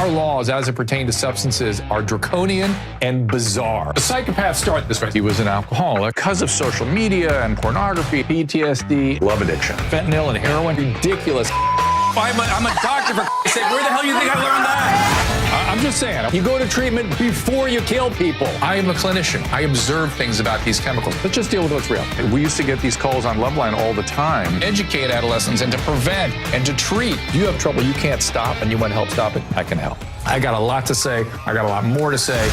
Our laws, as it pertains to substances, are draconian and bizarre. The psychopaths start this way. He was an alcoholic because of social media and pornography, PTSD, love addiction, fentanyl and heroin. Ridiculous. I'm a doctor, for sake. Where the hell do you think I learned that? I'm just saying, you go to treatment before you kill people. I am a clinician. I observe things about these chemicals. Let's just deal with what's real. We used to get these calls on Loveline all the time. Educate adolescents and to prevent and to treat. If you have trouble you can't stop and you want to help stop it, I can help. I got a lot to say. I got a lot more to say.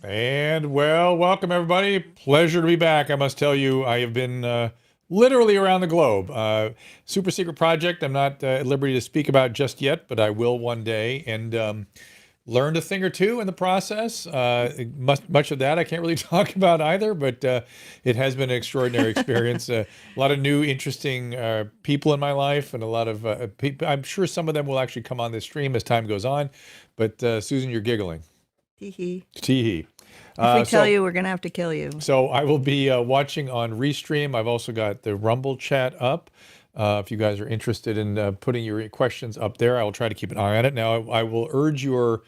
And well, welcome everybody. Pleasure to be back. I must tell you, I have been literally around the globe. Super secret project I'm not at liberty to speak about just yet, but I will one day, and learned a thing or two in the process. Much of that I can't really talk about either, but it has been an extraordinary experience. A lot of new, interesting people in my life, and a lot of people. I'm sure some of them will actually come on this stream as time goes on, but Susan, you're giggling. Tee-hee. Tee-hee. If we tell you, we're going to have to kill you. So I will be watching on Restream. I've also got the Rumble chat up. If you guys are interested in putting your questions up there, I will try to keep an eye on it. Now, I will urge your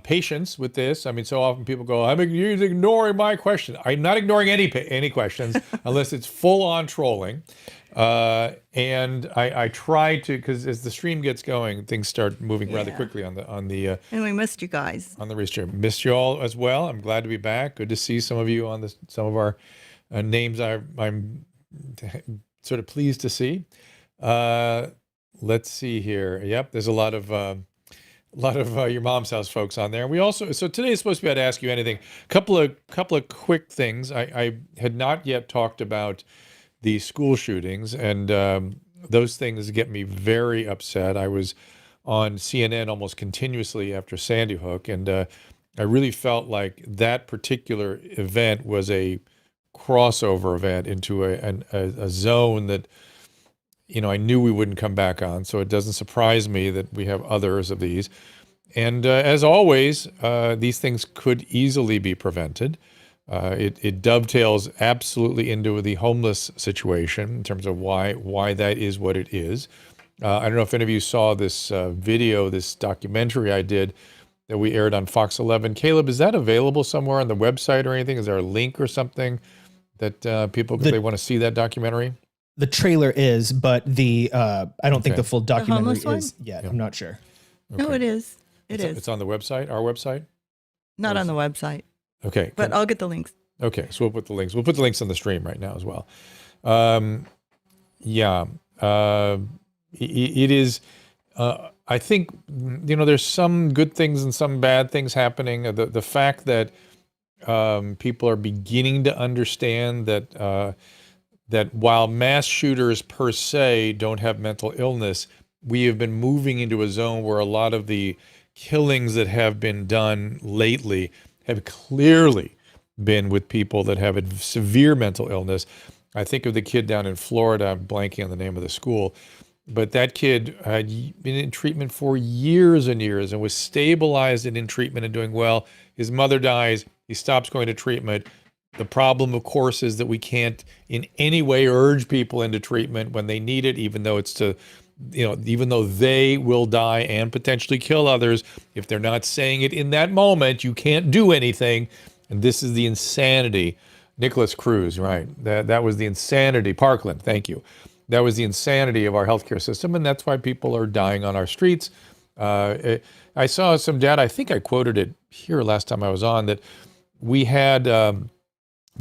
patience with this. I mean, so often people go, you're ignoring my question. I'm not ignoring any questions unless it's full-on trolling. And I try to, because as the stream gets going, things start moving rather quickly on the and we missed you guys on the Restream. Missed you all as well. I'm glad to be back. Good to see some of you on some of our names. I'm sort of pleased to see. Let's see here. Yep, there's a lot of your mom's house folks on there. We also, so today is supposed to be about Ask You Anything. Couple of quick things. I had not yet talked about the school shootings, and those things get me very upset. I was on CNN almost continuously after Sandy Hook, and I really felt like that particular event was a crossover event into a zone that, I knew we wouldn't come back on. So it doesn't surprise me that we have others of these. And as always, these things could easily be prevented. It dovetails absolutely into the homeless situation in terms of why that is what it is. I don't know if any of you saw this video, this documentary I did that we aired on Fox 11. Caleb, is that available somewhere on the website or anything? Is there a link or something that people, if they want to see that documentary? The trailer is, but I don't think the full documentary is yet. Yeah. I'm not sure. Okay. No, it is. It's on the website, our website? Not on the website. Okay. But I'll get the links. Okay, so we'll put the links. We'll put the links on the stream right now as well. It is, I think, there's some good things and some bad things happening. The fact that people are beginning to understand that while mass shooters per se don't have mental illness, we have been moving into a zone where a lot of the killings that have been done lately have clearly been with people that have a severe mental illness. I think of the kid down in Florida, I'm blanking on the name of the school, but that kid had been in treatment for years and years and was stabilized and in treatment and doing well. His mother dies, he stops going to treatment. The problem, of course, is that we can't in any way urge people into treatment when they need it, even though even though they will die and potentially kill others, if they're not saying it in that moment, you can't do anything. And this is the insanity. Nicholas Cruz, right? That was the insanity. Parkland, thank you. That was the insanity of our healthcare system, and that's why people are dying on our streets. I saw some data, I think I quoted it here last time I was on, that we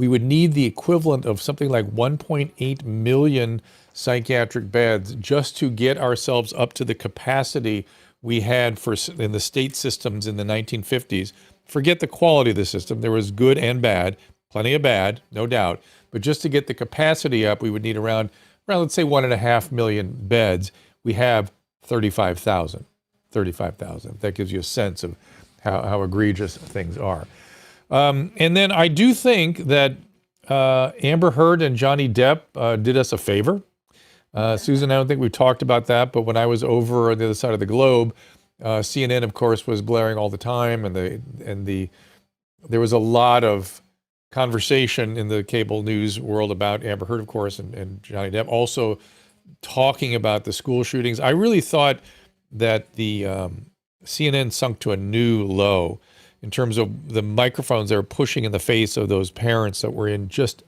would need the equivalent of something like 1.8 million psychiatric beds just to get ourselves up to the capacity we had in the state systems in the 1950s. Forget the quality of the system. There was good and bad, plenty of bad, no doubt. But just to get the capacity up, we would need around let's say 1.5 million beds. We have 35,000. That gives you a sense of how egregious things are. And then I do think that Amber Heard and Johnny Depp did us a favor. Susan, I don't think we talked about that, but when I was over on the other side of the globe, CNN, of course, was blaring all the time, and there was a lot of conversation in the cable news world about Amber Heard, of course, and Johnny Depp, also talking about the school shootings. I really thought that the CNN sunk to a new low in terms of the microphones they were pushing in the face of those parents that were in just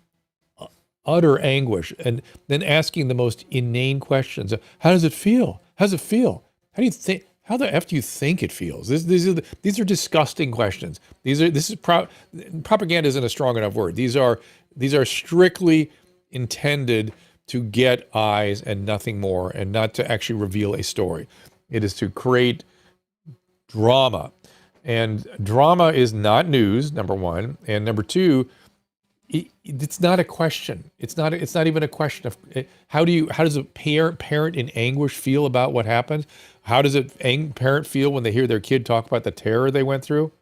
utter anguish, and then asking the most inane questions. How does it feel? How does it feel? How do you think? How the F do you think it feels? These are disgusting questions. Propaganda isn't a strong enough word. These are strictly intended to get eyes and nothing more, and not to actually reveal a story. It is to create drama. And drama is not news, number one. And number two, it's not a question. It's not even a question of how does a parent in anguish feel about what happened? How does a parent feel when they hear their kid talk about the terror they went through?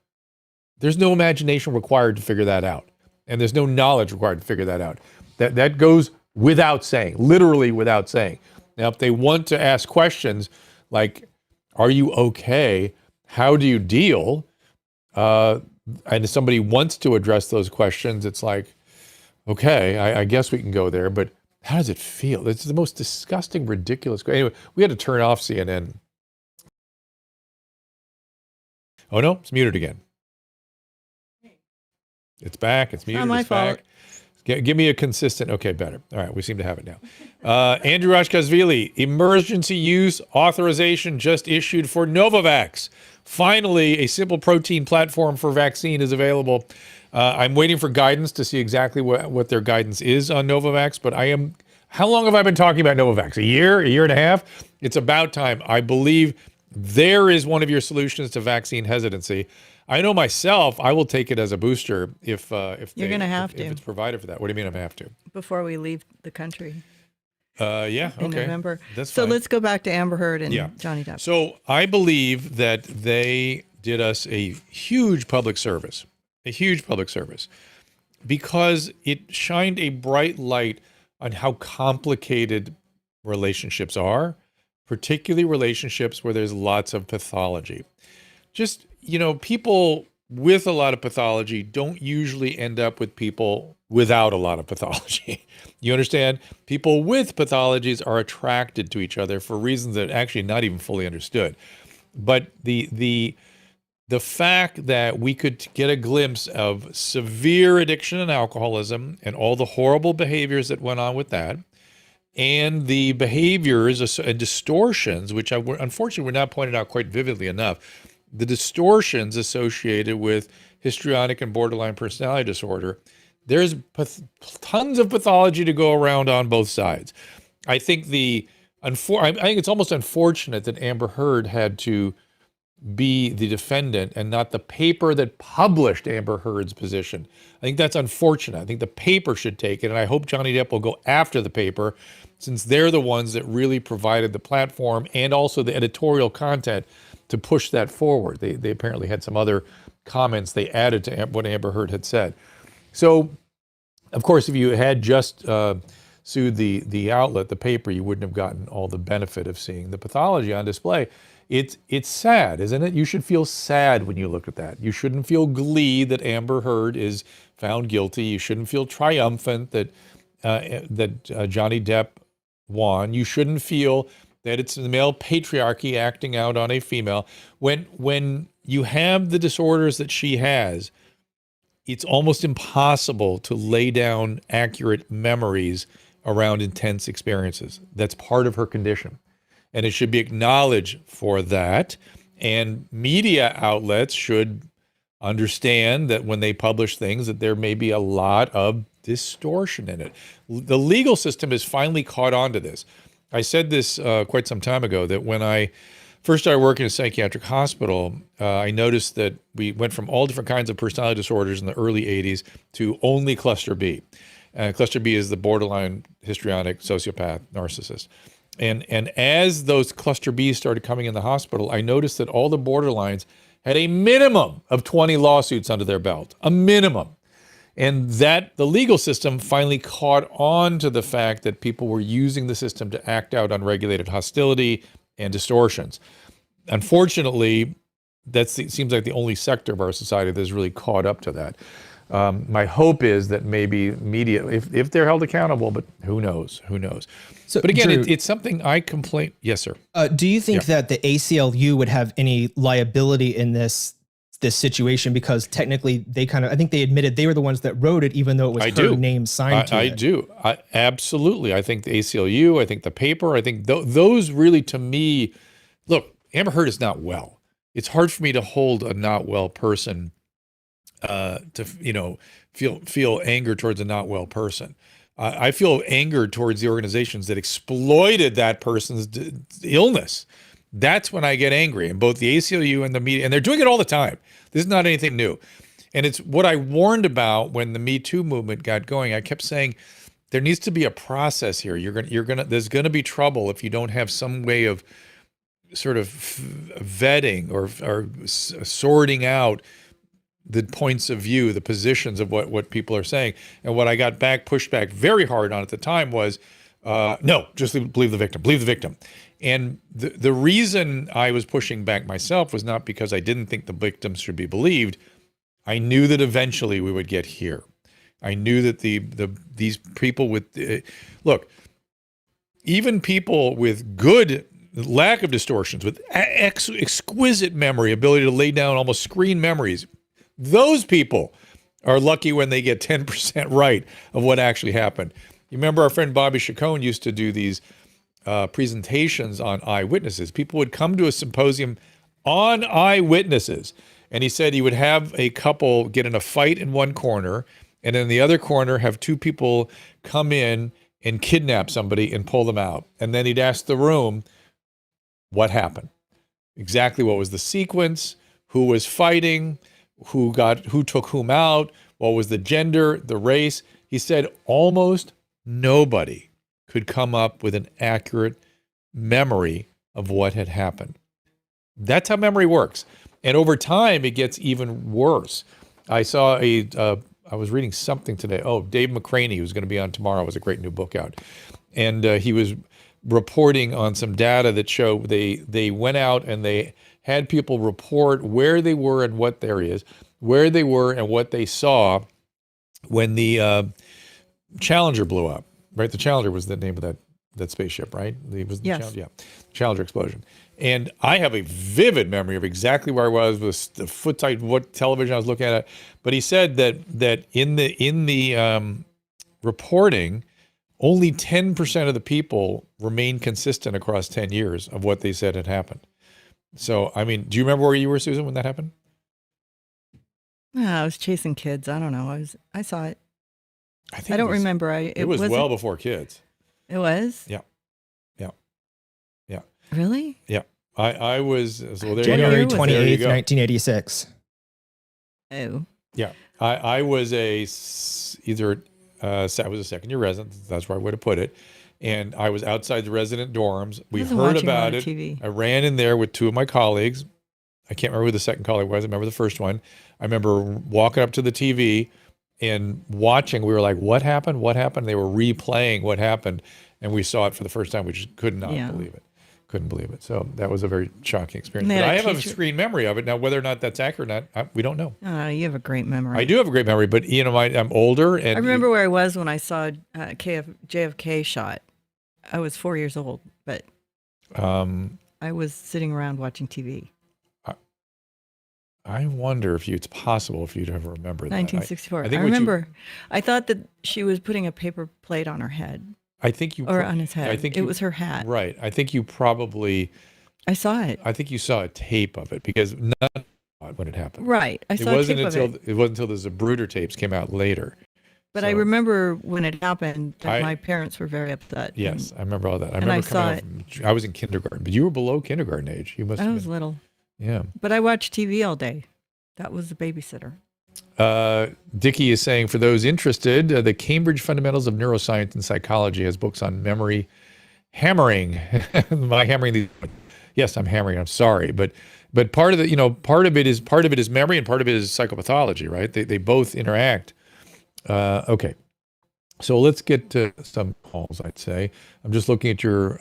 There's no imagination required to figure that out. And there's no knowledge required to figure that out. That goes without saying, literally without saying. Now, if they want to ask questions like, are you okay? How do you deal? And if somebody wants to address those questions, it's like, okay, I guess we can go there, but how does it feel? It's the most disgusting, ridiculous. Anyway, we had to turn off CNN. Oh no, it's muted again. It's back. It's muted. Not my it's back. fault. Give me a consistent. Okay, better. All right, we seem to have it now. Andrew Rashkashvili, emergency use authorization just issued for Novavax. Finally, a simple protein platform for vaccine is available. I'm waiting for guidance to see exactly what their guidance is on Novavax, but how long have I been talking about Novavax? A year and a half? It's about time. I believe there is one of your solutions to vaccine hesitancy. I know myself, I will take it as a booster if You're going to have to. If it's provided for that. What do you mean I'm have to? Before we leave the country. Yeah, okay. In November. That's so fine. Let's go back to Amber Heard and Johnny Depp. So I believe that they did us a huge public service, because it shined a bright light on how complicated relationships are, particularly relationships where there's lots of pathology. Just, people with a lot of pathology don't usually end up with people without a lot of pathology. You understand? People with pathologies are attracted to each other for reasons that are actually not even fully understood. But the fact that we could get a glimpse of severe addiction and alcoholism and all the horrible behaviors that went on with that, and the behaviors and distortions, which unfortunately were not pointed out quite vividly enough, the distortions associated with histrionic and borderline personality disorder, there's tons of pathology to go around on both sides. I think I think it's almost unfortunate that Amber Heard had to be the defendant and not the paper that published Amber Heard's position. I think that's unfortunate. I think the paper should take it, and I hope Johnny Depp will go after the paper, since they're the ones that really provided the platform and also the editorial content to push that forward. They apparently had some other comments they added to what Amber Heard had said. So, of course, if you had just sued the outlet, the paper, you wouldn't have gotten all the benefit of seeing the pathology on display. It's sad, isn't it? You should feel sad when you look at that. You shouldn't feel glee that Amber Heard is found guilty. You shouldn't feel triumphant that Johnny Depp won. You shouldn't feel that it's the male patriarchy acting out on a female. When you have the disorders that she has, it's almost impossible to lay down accurate memories around intense experiences. That's part of her condition. And it should be acknowledged for that. And media outlets should understand that when they publish things, that there may be a lot of distortion in it. The legal system has finally caught on to this. I said this quite some time ago, that when I first started working in a psychiatric hospital, I noticed that we went from all different kinds of personality disorders in the early 80s to only cluster B. Cluster B is the borderline histrionic sociopath narcissist. And as those cluster Bs started coming in the hospital, I noticed that all the borderlines had a minimum of 20 lawsuits under their belt, a minimum. And that the legal system finally caught on to the fact that people were using the system to act out unregulated hostility and distortions. Unfortunately, that seems like the only sector of our society that's really caught up to that. My hope is that maybe media, if they're held accountable, but who knows? So, But again, Drew, it's something I complain. Yes, sir. do you think that the ACLU would have any liability in this situation? Because technically I think they admitted they were the ones that wrote it, even though it was her name signed to it. I do. Absolutely. I think the ACLU, I think the paper, I think those really, to me, look, Amber Heard is not well. It's hard for me to hold a not well person to feel anger towards a not well person. I feel anger towards the organizations that exploited that person's illness. That's when I get angry. And both the ACLU and the media, and they're doing it all the time. This is not anything new. And it's what I warned about when the Me Too movement got going. I kept saying there needs to be a process here. There's gonna be trouble if you don't have some way of sort of vetting or sorting out the points of view, the positions of what people are saying. And what I got pushed back very hard on at the time was, no, just believe the victim. And the reason I was pushing back myself was not because I didn't think the victims should be believed. I knew that eventually we would get here. I knew that these people with, look, even people with good lack of distortions, with exquisite memory, ability to lay down almost screen memories, those people are lucky when they get 10% right of what actually happened. You remember our friend Bobby Chacon used to do these presentations on eyewitnesses. People would come to a symposium on eyewitnesses, and he said he would have a couple get in a fight in one corner, and in the other corner have two people come in and kidnap somebody and pull them out. And then he'd ask the room, what happened? Exactly what was the sequence, who was fighting, who took whom out, what was the gender, the race. He said almost nobody could come up with an accurate memory of what had happened. That's how memory works. And over time, it gets even worse. I was reading something today. Oh, Dave McCraney, who's going to be on tomorrow, has a great new book out. And he was reporting on some data that showed they went out and they had people report where they were and what areas, where they were and what they saw when the Challenger blew up, right? The Challenger was the name of that spaceship, right? It was the Challenger explosion. And I have a vivid memory of exactly where I was with the foot tight, what television I was looking at. But he said that in the reporting, only 10% of the people remained consistent across 10 years of what they said had happened. So, I mean, do you remember where you were, Susan, when that happened? I was chasing kids. I don't know. I saw it. I don't remember. It was well before kids. It was? Yeah. Really? Yeah. I was, so there January you go. 28th, 1986. Oh. Yeah. I was I was a second year resident. That's where I would have put it. And I was outside the resident dorms. We heard about it. TV. I ran in there with two of my colleagues. I can't remember who the second colleague was. I remember the first one. I remember walking up to the TV and watching. We were like, what happened? What happened? They were replaying what happened. And we saw it for the first time. We just could not believe it. Couldn't believe it. So that was a very shocking experience. But I have a screen memory of it. Now, whether or not that's accurate or not, we don't know. You have a great memory. I do have a great memory, but I'm older. And I remember where I was when I saw JFK shot. I was 4 years old, but I was sitting around watching TV. I wonder if it's possible if you'd ever remember that. 1964. I remember. I thought that she was putting a paper plate on her head. I think you... Or on his head. I think it was her hat. Right. I think you probably... I saw it. I think you saw a tape of it because none when it happened. Right. I saw a tape of it. It wasn't until the Zapruder tapes came out later. But I remember when it happened that my parents were very upset. Yes, I remember all that. I remember coming home. I was in kindergarten, but you were below kindergarten age. You must have been. I was little. Yeah. But I watched TV all day. That was the babysitter. Dickie is saying, for those interested, the Cambridge Fundamentals of Neuroscience and Psychology has books on memory hammering. My hammering. Yes, I'm hammering. I'm sorry, but part of it, part of it is memory, and part of it is psychopathology, right? They both interact. Okay, so let's get to some calls. I'd say I'm just looking at your.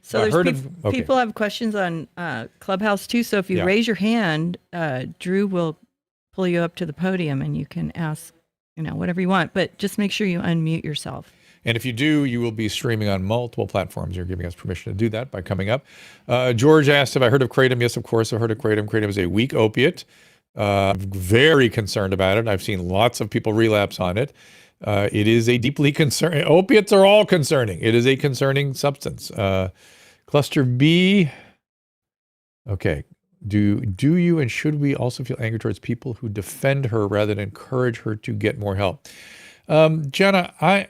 So there's people have questions on Clubhouse too. So if you raise your hand, Drew will pull you up to the podium and you can ask, whatever you want, but just make sure you unmute yourself. And if you do, you will be streaming on multiple platforms. You're giving us permission to do that by coming up. George asked, have I heard of kratom? Yes, of course, I've heard of kratom. Kratom is a weak opiate. I'm very concerned about it. I've seen lots of people relapse on it. It is a deeply concerning. Opiates are all concerning. It is a concerning substance. Cluster B. Okay. Do you and should we also feel anger towards people who defend her rather than encourage her to get more help? Jenna,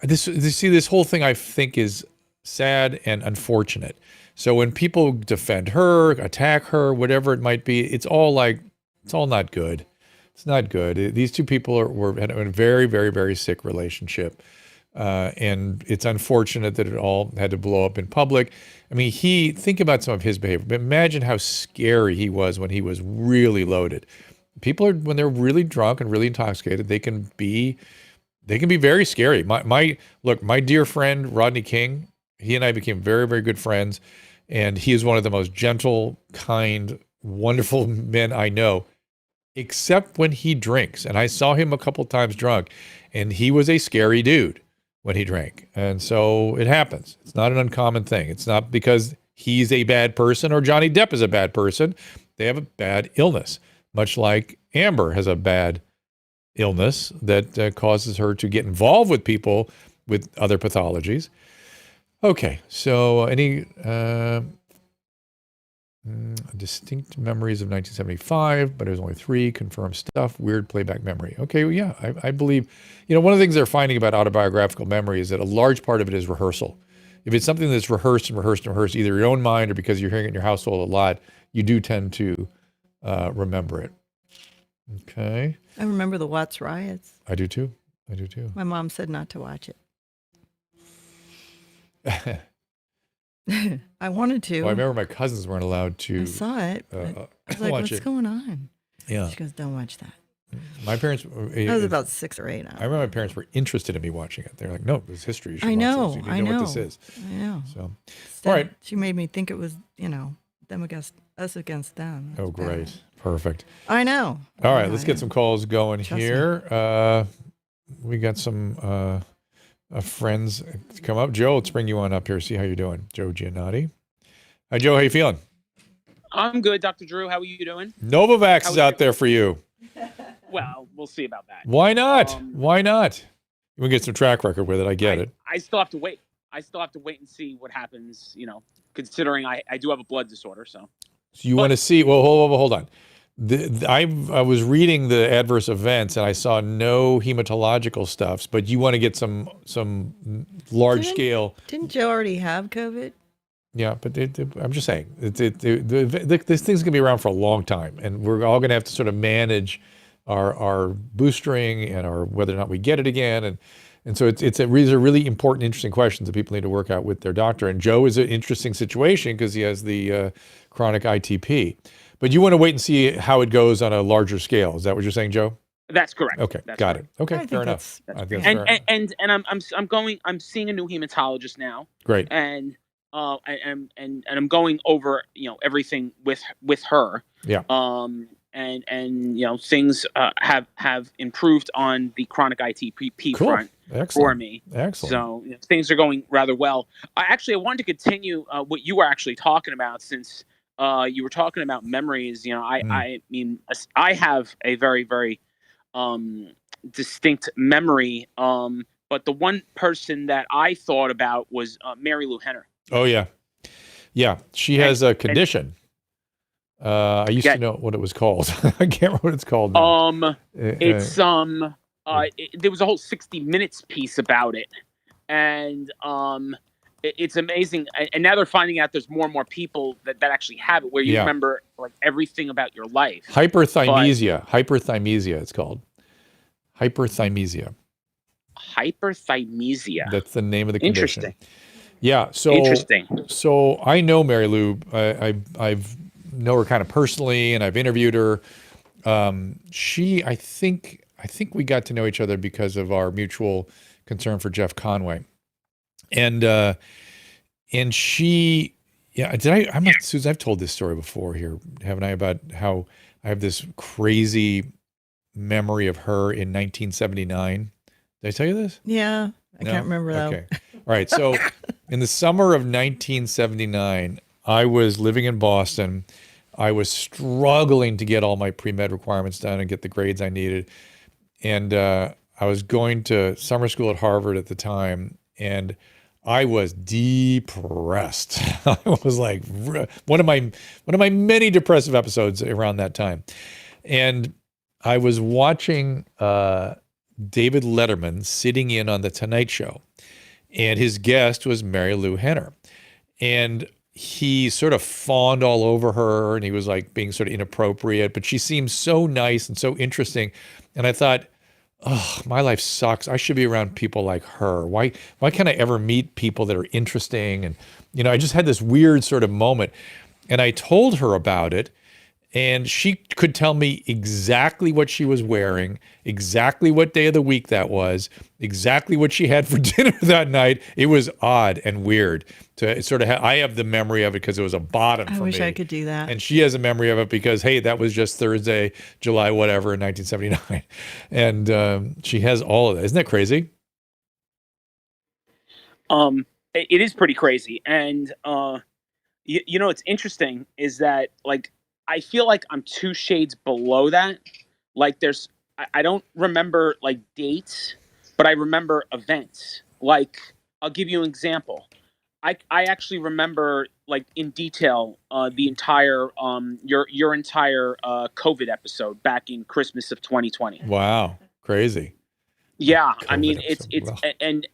this whole thing I think is sad and unfortunate. So when people defend her, attack her, whatever it might be, it's all not good. It's not good. These two people had a very, very, very sick relationship. And it's unfortunate that it all had to blow up in public. I mean, think about some of his behavior, but imagine how scary he was when he was really loaded. People when they're really drunk and really intoxicated, they can be very scary. My dear friend, Rodney King, he and I became very, very good friends. And he is one of the most gentle, kind, wonderful men I know, except when he drinks. And I saw him a couple times drunk, and he was a scary dude when he drank. And so it happens. It's not an uncommon thing. It's not because he's a bad person or Johnny Depp is a bad person. They have a bad illness, much like Amber has a bad illness that causes her to get involved with people with other pathologies. Okay, so any distinct memories of 1975, but there's only 3 confirmed stuff, weird playback memory. Okay, well, yeah, I believe, one of the things they're finding about autobiographical memory is that a large part of it is rehearsal. If it's something that's rehearsed, either your own mind or because you're hearing it in your household a lot, you do tend to remember it. Okay. I remember the Watts riots. I do too. My mom said not to watch it. I wanted to. Well, I remember my cousins weren't allowed to. I saw it. I was like, what's going on? Yeah. She goes, don't watch that. My parents. I was about 6 or 8. I remember my parents were interested in me watching it. They're like, no, this is history. You should I know. watch this. You know what this is. I know. So, Instead, all right. She made me think it was, them against us against them. That's great. Bad. Perfect. I know. All right. Let's get some calls going here. We got some friends to come up. Joe, let's bring you on up here. See how you're doing. Joe Giannotti. Hi, Joe. How you feeling? I'm good, Dr. Drew. How are you doing? Novavax is out there for you. Well, we'll see about that. Why not? Why not? We get some track record with it. I get it. I still have to wait. I still have to wait and see what happens, considering I do have a blood disorder. So you want to see? Well, hold on. I was reading the adverse events and I saw no hematological stuffs, but you want to get some large scale. Didn't Joe already have COVID? Yeah, but I'm just saying, this thing's gonna be around for a long time, and we're all gonna have to sort of manage our boostering and whether or not we get it again, and so these are really important, interesting questions that people need to work out with their doctor. And Joe is an interesting situation because he has the chronic ITP. But you want to wait and see how it goes on a larger scale. Is that what you're saying, Joe? That's correct. Okay, got it. Okay, fair enough. And I'm seeing a new hematologist now. Great. And I'm going over everything with her. Yeah. And things have improved on the chronic ITP front. Excellent. For me. Excellent. So things are going rather well. I wanted to continue what you were actually talking about, since you were talking about memories. I mean, I have a very, very distinct memory. But the one person that I thought about was Mary Lou Henner. Oh yeah, yeah. She has a condition. I used to know what it was called. I can't remember what it's called now. It's there was a whole 60 Minutes piece about it, and it's amazing. And now they're finding out there's more and more people that actually have it, where you remember like everything about your life. Hyperthymesia. Hyperthymesia. It's called hyperthymesia. Hyperthymesia. That's the name of the condition. Interesting. Yeah. So interesting. So I know Mary Lou. I've know her kind of personally, and I've interviewed her. I think we got to know each other because of our mutual concern for Jeff Conway, and she Yeah, Susan, I've told this story before here, haven't I? About how I have this crazy memory of her in 1979. Did I tell you this? Yeah, I can't remember though. Okay. All right. So in the summer of 1979, I was living in Boston. I was struggling to get all my pre-med requirements done and get the grades I needed. And I was going to summer school at Harvard at the time, and I was depressed. I was like one of my many depressive episodes around that time. And I was watching David Letterman sitting in on the Tonight Show, and his guest was Mary Lou Henner. And he sort of fawned all over her, and he was like being sort of inappropriate, but she seemed so nice and so interesting. And I thought, oh, my life sucks. I should be around people like her. Why can't I ever meet people that are interesting? And, I just had this weird sort of moment, and I told her about it. And she could tell me exactly what she was wearing, exactly what day of the week that was, exactly what she had for dinner that night. It was odd and weird to sort of I have the memory of it because it was a bottom for me. I wish I could do that. And she has a memory of it because, hey, that was just Thursday, July whatever in 1979. And she has all of that. Isn't that crazy? It is pretty crazy. And, what's interesting is that, like, I feel like I'm 2 shades below that. Like I don't remember like dates, but I remember events. Like, I'll give you an example. I actually remember like in detail the entire your entire COVID episode back in Christmas of 2020. Wow, crazy. Yeah, COVID I mean episode. it's Well,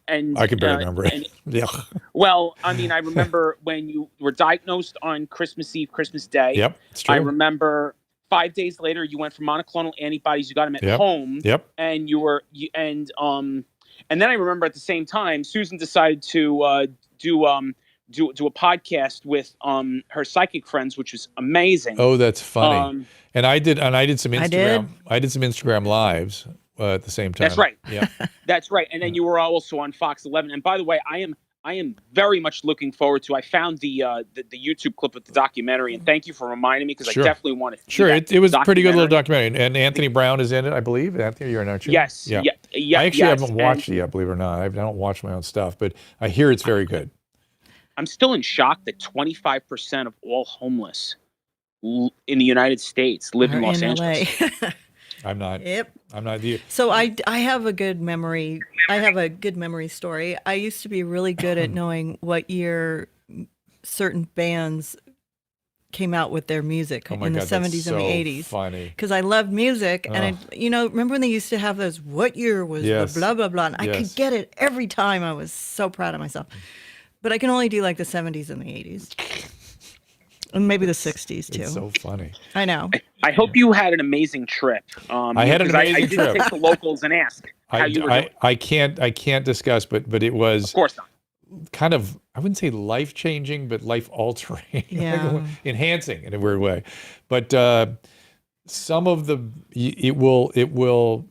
and I can barely remember it. Yeah. Well, I mean, I remember when you were diagnosed on Christmas Eve, Christmas Day. Yep, it's true. I remember 5 days later you went for monoclonal antibodies. You got them at home. Yep. And and then I remember at the same time Susan decided to do a podcast with her psychic friends, which was amazing. Oh, that's funny. And I did some Instagram. I did some Instagram lives at the same time. That's right. Yeah. That's right. And then you were also on Fox 11. And by the way, I am very much looking forward to. I found the YouTube clip of the documentary, and thank you for reminding me because Sure. I definitely want to. Sure, it was a pretty good little documentary, and Anthony Brown is in it, I believe. Anthony, you're not sure? Yes. Yeah. Yeah. I actually haven't watched it yet, believe it or not. I don't watch my own stuff, but I hear it's very good. I'm still in shock that 25% of all homeless in the United States live in Los Angeles. I'm not. Yep. I'm not. So I have a good memory. I have a good memory story. I used to be really good at knowing what year certain bands came out with their music in the 70s and the 80s. Funny. Because I loved music, and remember when they used to have those? What year was the blah blah blah? And I could get it every time. I was so proud of myself. But I can only do like the 70s and the 80s. And maybe the 60s too. It's so funny. I know. I hope you had an amazing trip. I had an amazing trip. I didn't take the locals and ask how you were doing. I can't discuss, but it was of course not. Kind of, I wouldn't say life-changing, but life-altering, enhancing in a weird way. But some of it will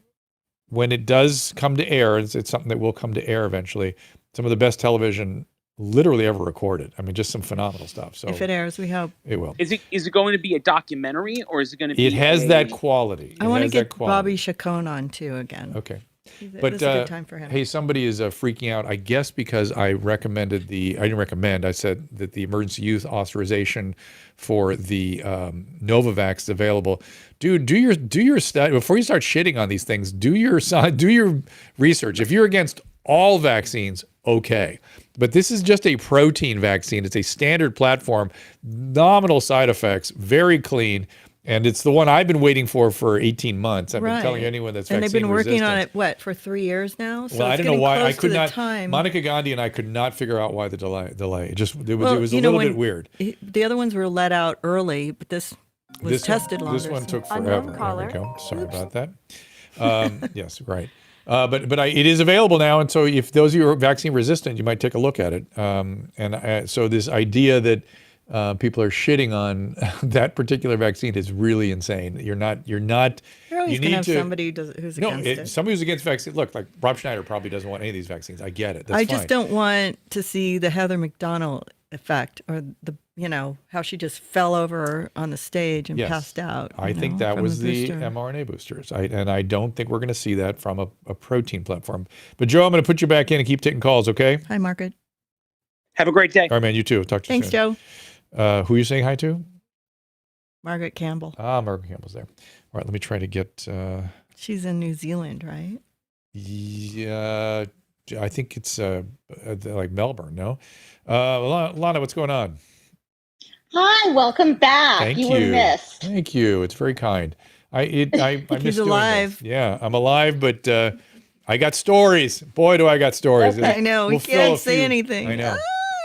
when it does come to air, it's something that will come to air eventually. Some of the best television literally ever recorded. I mean, just some phenomenal stuff. So if it airs, we hope it will. Is it going to be a documentary, or is it going to be? It has that quality. I want to get Bobby Chacon on too again. Okay. But this is a good time for him. Hey, somebody is freaking out, I guess, because I said that the emergency use authorization for the Novavax is available. Dude, do your study before you start shitting on these things. Do your research. If you're against all vaccines, okay. But this is just a protein vaccine. It's a standard platform, nominal side effects, very clean. And it's the one I've been waiting for 18 months. I've been telling anyone that's vaccine resistant. And they've been working on it, for 3 years now? So well, I don't know why. I could not. Time. Monica Gandhi and I could not figure out why the delay. It was a little bit weird. The other ones were let out early, but this was tested longer. This one took forever. There we go. Sorry about that. Yes, right. But it is available now, and so if those of you are vaccine resistant, you might take a look at it. So this idea that people are shitting on that particular vaccine is really insane. You're not. You're always going to have somebody who's against it. Somebody who's against vaccine. Look, like Rob Schneider probably doesn't want any of these vaccines. I get it. That's I just don't want to see the Heather McDonald effect or the how she just fell over on the stage and passed out. I think that was the mRNA boosters. And I don't think we're going to see that from a protein platform. But Joe, I'm going to put you back in and keep taking calls, okay? Hi, Margaret. Have a great day. All right, man, you too. Talk to you soon. Thanks, Joe. Who are you saying hi to? Margaret Campbell. Margaret Campbell's there. All right, let me try to get... She's in New Zealand, right? Yeah, I think it's like Melbourne, no? Lana, what's going on? Hi, welcome back. Thank you. Were missed. Thank you. It's very kind. I He's alive. Yeah, I'm alive, but I got stories. Boy, do I got stories. Okay. I know. We can't say anything. I know.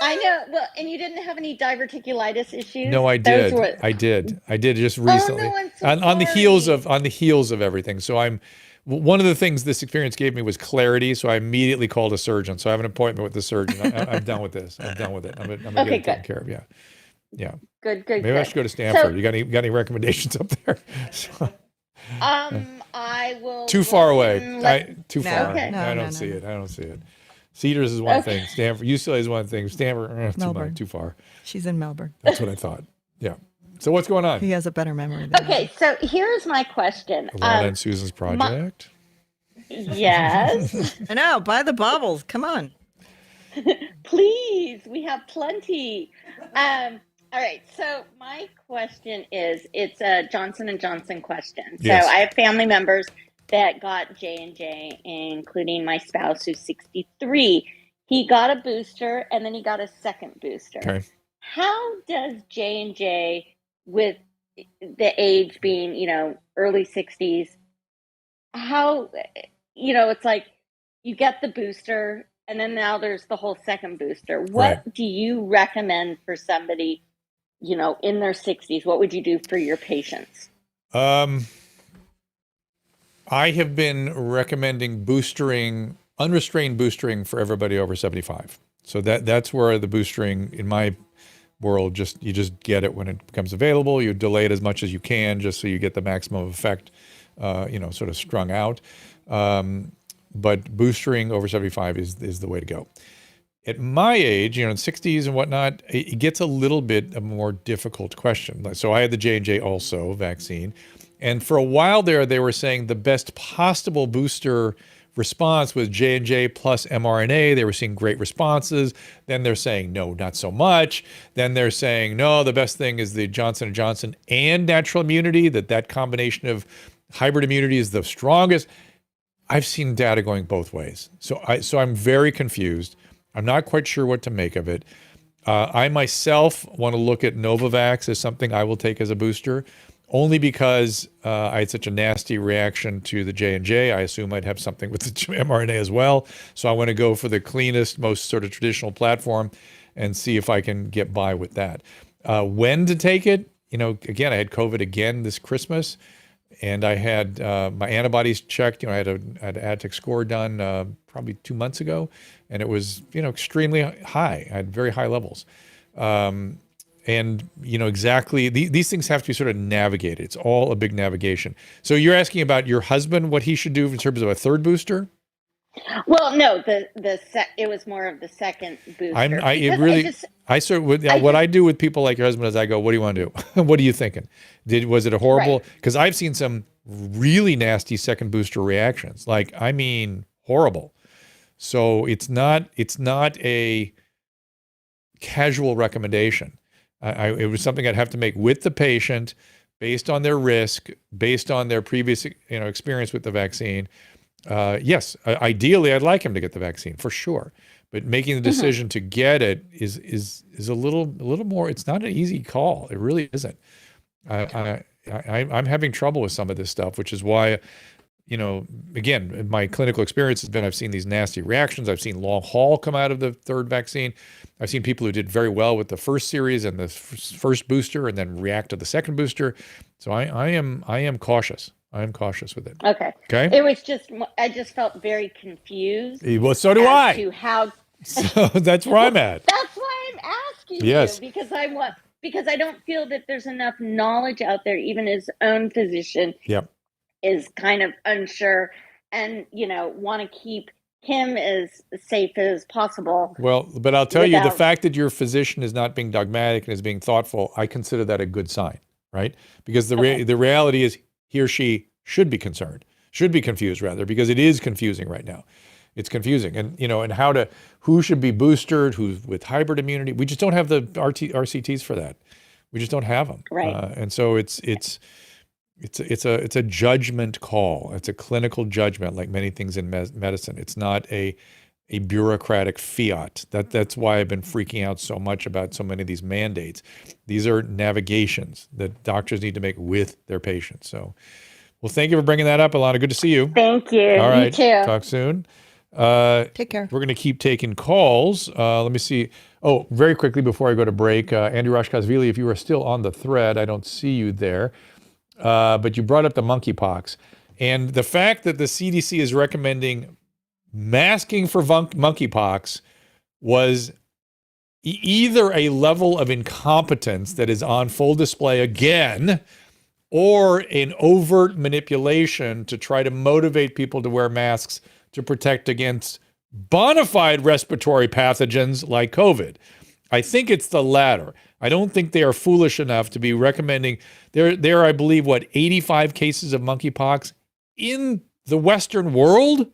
I know. Well, and you didn't have any diverticulitis issues? No, I did. I did just recently. Oh, no, I'm so on the heels of everything. So one of the things this experience gave me was clarity. So I immediately called a surgeon. So I have an appointment with the surgeon. I'm done with this. I'm done with it. I'm gonna get it taken care of. Yeah. Good. Maybe I should go to Stanford. So, you got any recommendations up there? I will. Too far away. Too far. Okay. I don't see it. Cedars is one thing. Stanford, UCLA is one thing. Stanford, too far. She's in Melbourne. That's what I thought. Yeah. So what's going on? He has a better memory than Okay, so here's my question. Alana and Susan's project. Yes. I know. Buy the baubles. Come on. Please, we have plenty. All right, so my question is, it's a Johnson & Johnson question. So I have family members that got J&J, including my spouse who's 63. He got a booster and then he got a second booster. Okay. How does J&J, with the age being, early 60s, how, it's like you get the booster and then now there's the whole second booster. What do you recommend for somebody, in their 60s? What would you do for your patients? I have been recommending unrestrained boostering for everybody over 75. So that's where the boostering in my world, you just get it when it becomes available. You delay it as much as you can just so you get the maximum effect, sort of strung out. But boostering over 75 is the way to go. At my age, in 60s and whatnot, it gets a little bit a more difficult question. So I had the J&J also vaccine. And for a while there, they were saying the best possible booster response was J&J plus mRNA. They were seeing great responses. Then they're saying, no, not so much. Then they're saying, no, the best thing is the Johnson & Johnson and natural immunity, that combination of hybrid immunity is the strongest. I've seen data going both ways. So I'm very confused. I'm not quite sure what to make of it. I myself want to look at Novavax as something I will take as a booster, only because I had such a nasty reaction to the J&J. I assume I'd have something with the mRNA as well. So I want to go for the cleanest, most sort of traditional platform and see if I can get by with that. When to take it? Again, I had COVID again this Christmas, and I had my antibodies checked. I had an AdTech score done probably 2 months ago, and it was extremely high. I had very high levels. And exactly, these things have to be sort of navigated. It's all a big navigation. So you're asking about your husband, what he should do in terms of a third booster? Well, no, it was more of the second booster. What I do with people like your husband is I go, what do you want to do? What are you thinking? Was it a horrible? Because I've seen some really nasty second booster reactions. Horrible. So it's not a casual recommendation. It was something I'd have to make with the patient based on their risk, based on their previous experience with the vaccine. Yes, ideally, I'd like him to get the vaccine for sure. But making the decision to get it is a little more. It's not an easy call. It really isn't. I'm having trouble with some of this stuff, which is why, again, my clinical experience has been I've seen these nasty reactions. I've seen long haul come out of the third vaccine. I've seen people who did very well with the first series and the first booster and then react to the second booster. So I am cautious. I am cautious with it. Okay. It was I just felt very confused. Well, so do I. To how. So that's where I'm at. That's why I'm asking you, because I don't feel that there's enough knowledge out there. Even his own physician is kind of unsure and want to keep him as safe as possible. Well, but I'll tell you, the fact that your physician is not being dogmatic and is being thoughtful, I consider that a good sign, right? Because the reality is he or she should be concerned, should be confused rather, because it is confusing right now. It's confusing. And, and who should be boosted, who's with hybrid immunity. We just don't have the RCTs for that. We just don't have them. Right. And so it's a judgment call. It's a clinical judgment, like many things in medicine. It's not a bureaucratic fiat. That's why I've been freaking out so much about so many of these mandates. These are navigations that doctors need to make with their patients. So, well, thank you for bringing that up, Ilana. Good to see you. Thank you. All right. You too. Talk soon. Take care. We're going to keep taking calls. Let me see. Oh, very quickly before I go to break, Andrew Rashkashvili, if you are still on the thread, I don't see you there. But you brought up the monkeypox. And the fact that the CDC is recommending masking for monkeypox was either a level of incompetence that is on full display again, or an overt manipulation to try to motivate people to wear masks to protect against bona fide respiratory pathogens like COVID. I think it's the latter. I don't think they are foolish enough to be recommending. There are, I believe, 85 cases of monkeypox in the Western world,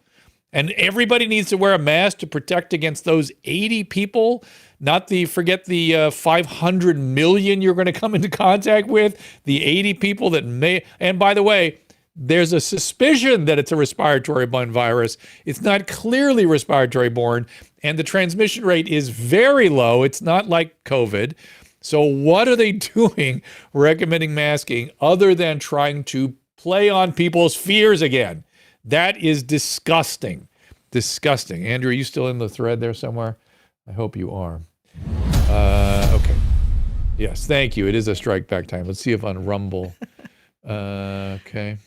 and everybody needs to wear a mask to protect against those 80 people, forget the 500 million you're going to come into contact with, the 80 people that may, and by the way, there's a suspicion that it's a respiratory-borne virus. It's not clearly respiratory-borne, and the transmission rate is very low. It's not like COVID. So what are they doing recommending masking other than trying to play on people's fears again? That is disgusting. Disgusting. Andrew, are you still in the thread there somewhere? I hope you are. Okay. Yes, thank you. It is a strike back time. Let's see if on Rumble. Okay.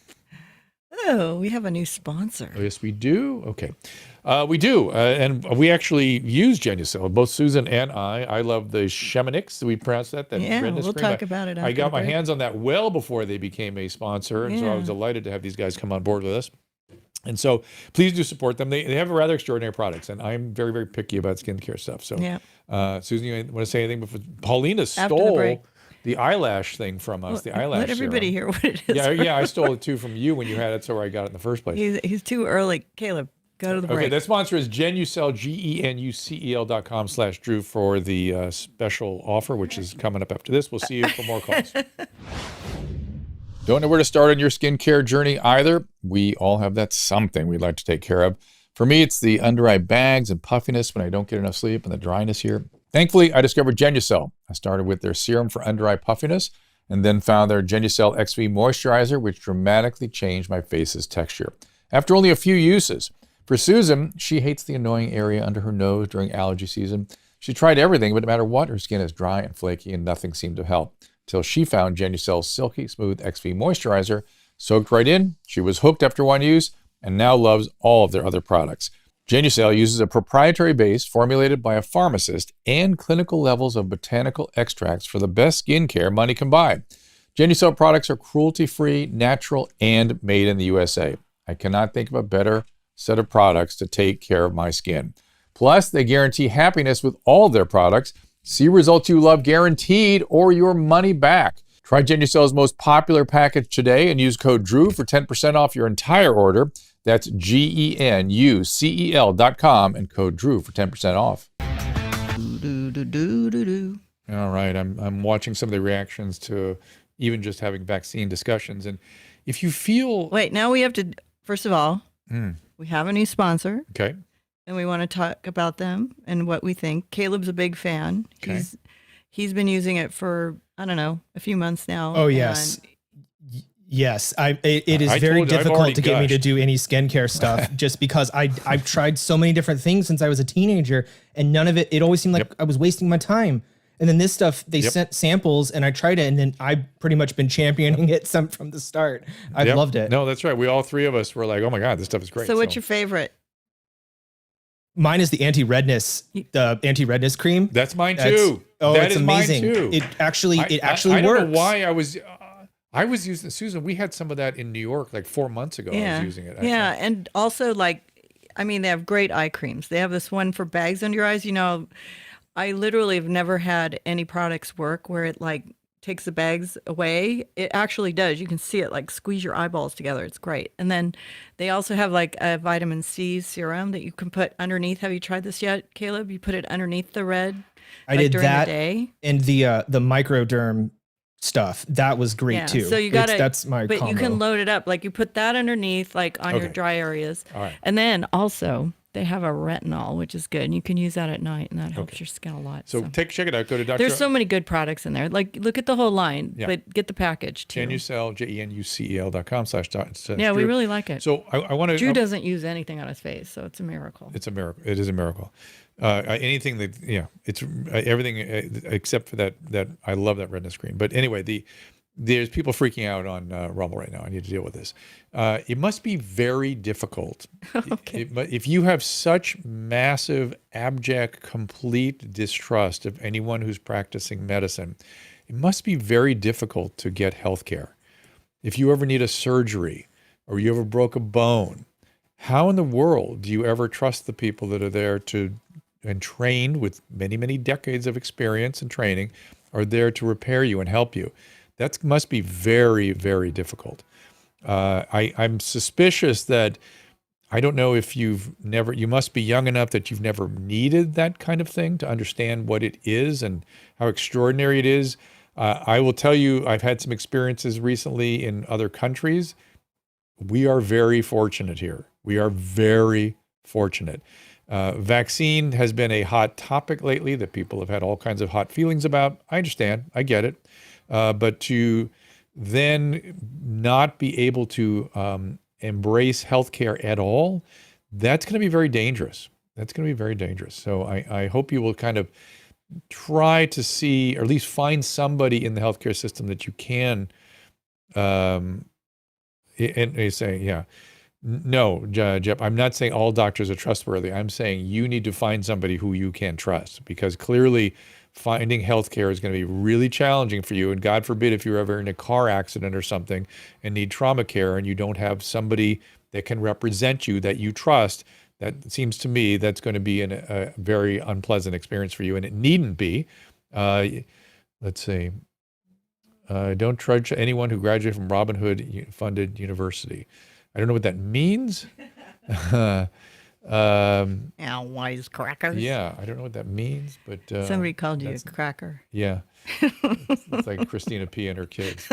Oh, we have a new sponsor. Oh, yes, we do. Okay. We do. And we actually use Genucel, both Susan and I. I love the Cheminix. We pronounce that? Yeah, redness we'll cream. talk about it after I got the my break. hands on that well before they became a sponsor. And so I was delighted to have these guys come on board with us. And so please do support them. They have rather extraordinary products. And I'm very, very picky about skincare stuff. So, Susan, you want to say anything before? Paulina stole the eyelash thing from us, the eyelash Let everybody serum. hear what it is. Yeah, I stole it too from you when you had it, so I got it in the first place. He's too early. Caleb, go to the break. Okay, that sponsor is Genucel, GENUCEL.com/Drew for the special offer, which is coming up after this. We'll see you for more calls. Don't know where to start on your skincare journey either? We all have that something we'd like to take care of. For me, it's the under eye bags and puffiness when I don't get enough sleep and the dryness here. Thankfully, I discovered Genucel. I started with their serum for under eye puffiness and then found their Genucel XV moisturizer, which dramatically changed my face's texture. After only a few uses. For Susan, she hates the annoying area under her nose during allergy season. She tried everything, but no matter what, her skin is dry and flaky and nothing seemed to help. Till she found Genucel's Silky Smooth XV moisturizer, soaked right in. She was hooked after one use and now loves all of their other products. Genucel uses a proprietary base formulated by a pharmacist and clinical levels of botanical extracts for the best skincare money can buy. Genucel products are cruelty-free, natural, and made in the USA. I cannot think of a better set of products to take care of my skin. Plus, they guarantee happiness with all of their products. See results you love guaranteed or your money back. Try Genucel's most popular package today and use code DREW for 10% off your entire order. That's GENUCEL.com and code DREW for 10% off. All right, I'm watching some of the reactions to even just having vaccine discussions. And if you feel... Wait, now we have to, first of all, we have a new sponsor. Okay. And we want to talk about them and what we think. Caleb's a big fan. Okay. He's been using it for, I don't know, a few months now. Oh, yes. Yes, it is very difficult to get me to do any skincare stuff just because I've tried so many different things since I was a teenager and none of it always seemed like I was wasting my time. And then this stuff, they sent samples and I tried it and then I've pretty much been championing it from the start. I've loved it. No, that's right. We all three of us were like, oh my God, this stuff is great. So what's your favorite? Mine is the anti-redness cream. That's mine too. It's amazing. Mine too. It actually works. I don't know why I was using, Susan, we had some of that in New York like 4 months ago. I was using it. Yeah. And also I mean, they have great eye creams. They have this one for bags under your eyes. You know, I literally have never had any products work where it like takes the bags away. It actually does. You can see it like squeeze your eyeballs together. It's great. And then they also have like a vitamin C serum that you can put underneath. Have you tried this yet, Caleb? You put it underneath the red. I did that, and the microderm stuff that was great too. So you got that's my but combo. You can load it up. Like you put that underneath, like on your dry areas. All right. And then also they have a retinol, which is good. And you can use that at night, and that helps your skin a lot. So check it out. Go to Dr. There's so many good products in there. Like look at the whole line, but get the package too. Genucel, JENUCEL.com/. Yeah, we really like it. So I want to. Drew doesn't use anything on his face, so it's a miracle. It's a miracle. It is a miracle. Anything that it's everything except for that I love that redness cream. But anyway, there's people freaking out on Rumble right now. I need to deal with this. It must be very difficult. If you have such massive, abject, complete distrust of anyone who's practicing medicine, it must be very difficult to get health care. If you ever need a surgery or you ever broke a bone, how in the world do you ever trust the people that are there and trained with many, many decades of experience and training are there to repair you and help you? That must be very, very difficult. I'm suspicious that, I don't know if you must be young enough that you've never needed that kind of thing to understand what it is and how extraordinary it is. I will tell you, I've had some experiences recently in other countries. We are very fortunate here. We are very fortunate. Vaccine has been a hot topic lately that people have had all kinds of hot feelings about. I understand. I get it. But to then not be able to embrace healthcare at all, that's going to be very dangerous. That's going to be very dangerous. So I hope you will kind of try to see, or at least find somebody in the healthcare system that you can, and they say, no, Jeff, I'm not saying all doctors are trustworthy. I'm saying you need to find somebody who you can trust, because clearly finding healthcare is going to be really challenging for you. And God forbid if you're ever in a car accident or something and need trauma care and you don't have somebody that can represent you that you trust, that seems to me that's going to be a very unpleasant experience for you. And it needn't be. Let's see. Don't trudge anyone who graduated from Robin Hood funded university. I don't know what that means. Wisecrackers. Yeah, I don't know what that means, but somebody called you a cracker. Yeah, it's like Christina P. and her kids.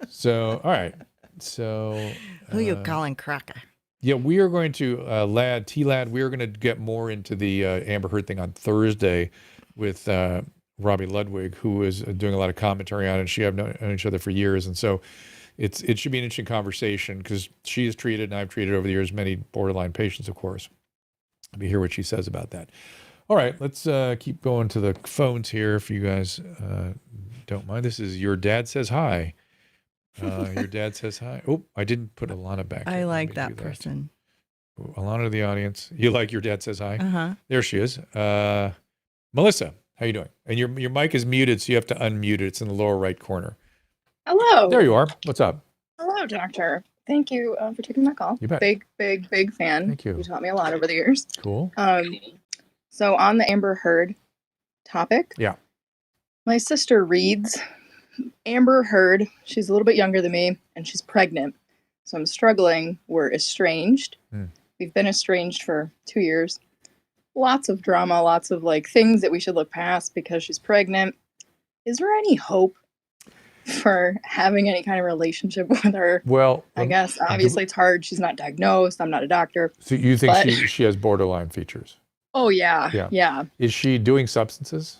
So, all right. So, who you calling cracker? Yeah, we are going to T-Lad. We are going to get more into the Amber Heard thing on Thursday with Robbie Ludwig, who is doing a lot of commentary on it. She have known each other for years, and so it should be an interesting conversation because she has treated, and I've treated over the years, many borderline patients, of course. Let me hear what she says about that. All right, let's keep going to the phones here if you guys don't mind. This is Your Dad Says Hi. Your dad says hi. Oh, I didn't put Alana back. I like that person. Ooh, Alana to the audience. You like Your Dad Says Hi? Uh-huh. There she is. Melissa, how you doing? And your mic is muted, so you have to unmute it. It's in the lower right corner. Hello. There you are. What's up? Hello, doctor. Thank you for taking my call. You bet. Big fan. Thank you. You taught me a lot over the years. Cool. So on the Amber Heard topic. Yeah. My sister reads Amber Heard. She's a little bit younger than me, and she's pregnant. So I'm struggling. We're estranged. We've been estranged for 2 years. Lots of drama, lots of things that we should look past because she's pregnant. Is there any hope for having any kind of relationship with her? Well, I guess obviously it's hard. She's not diagnosed. I'm not a doctor. So you think she has borderline features? Oh yeah. Is she doing substances,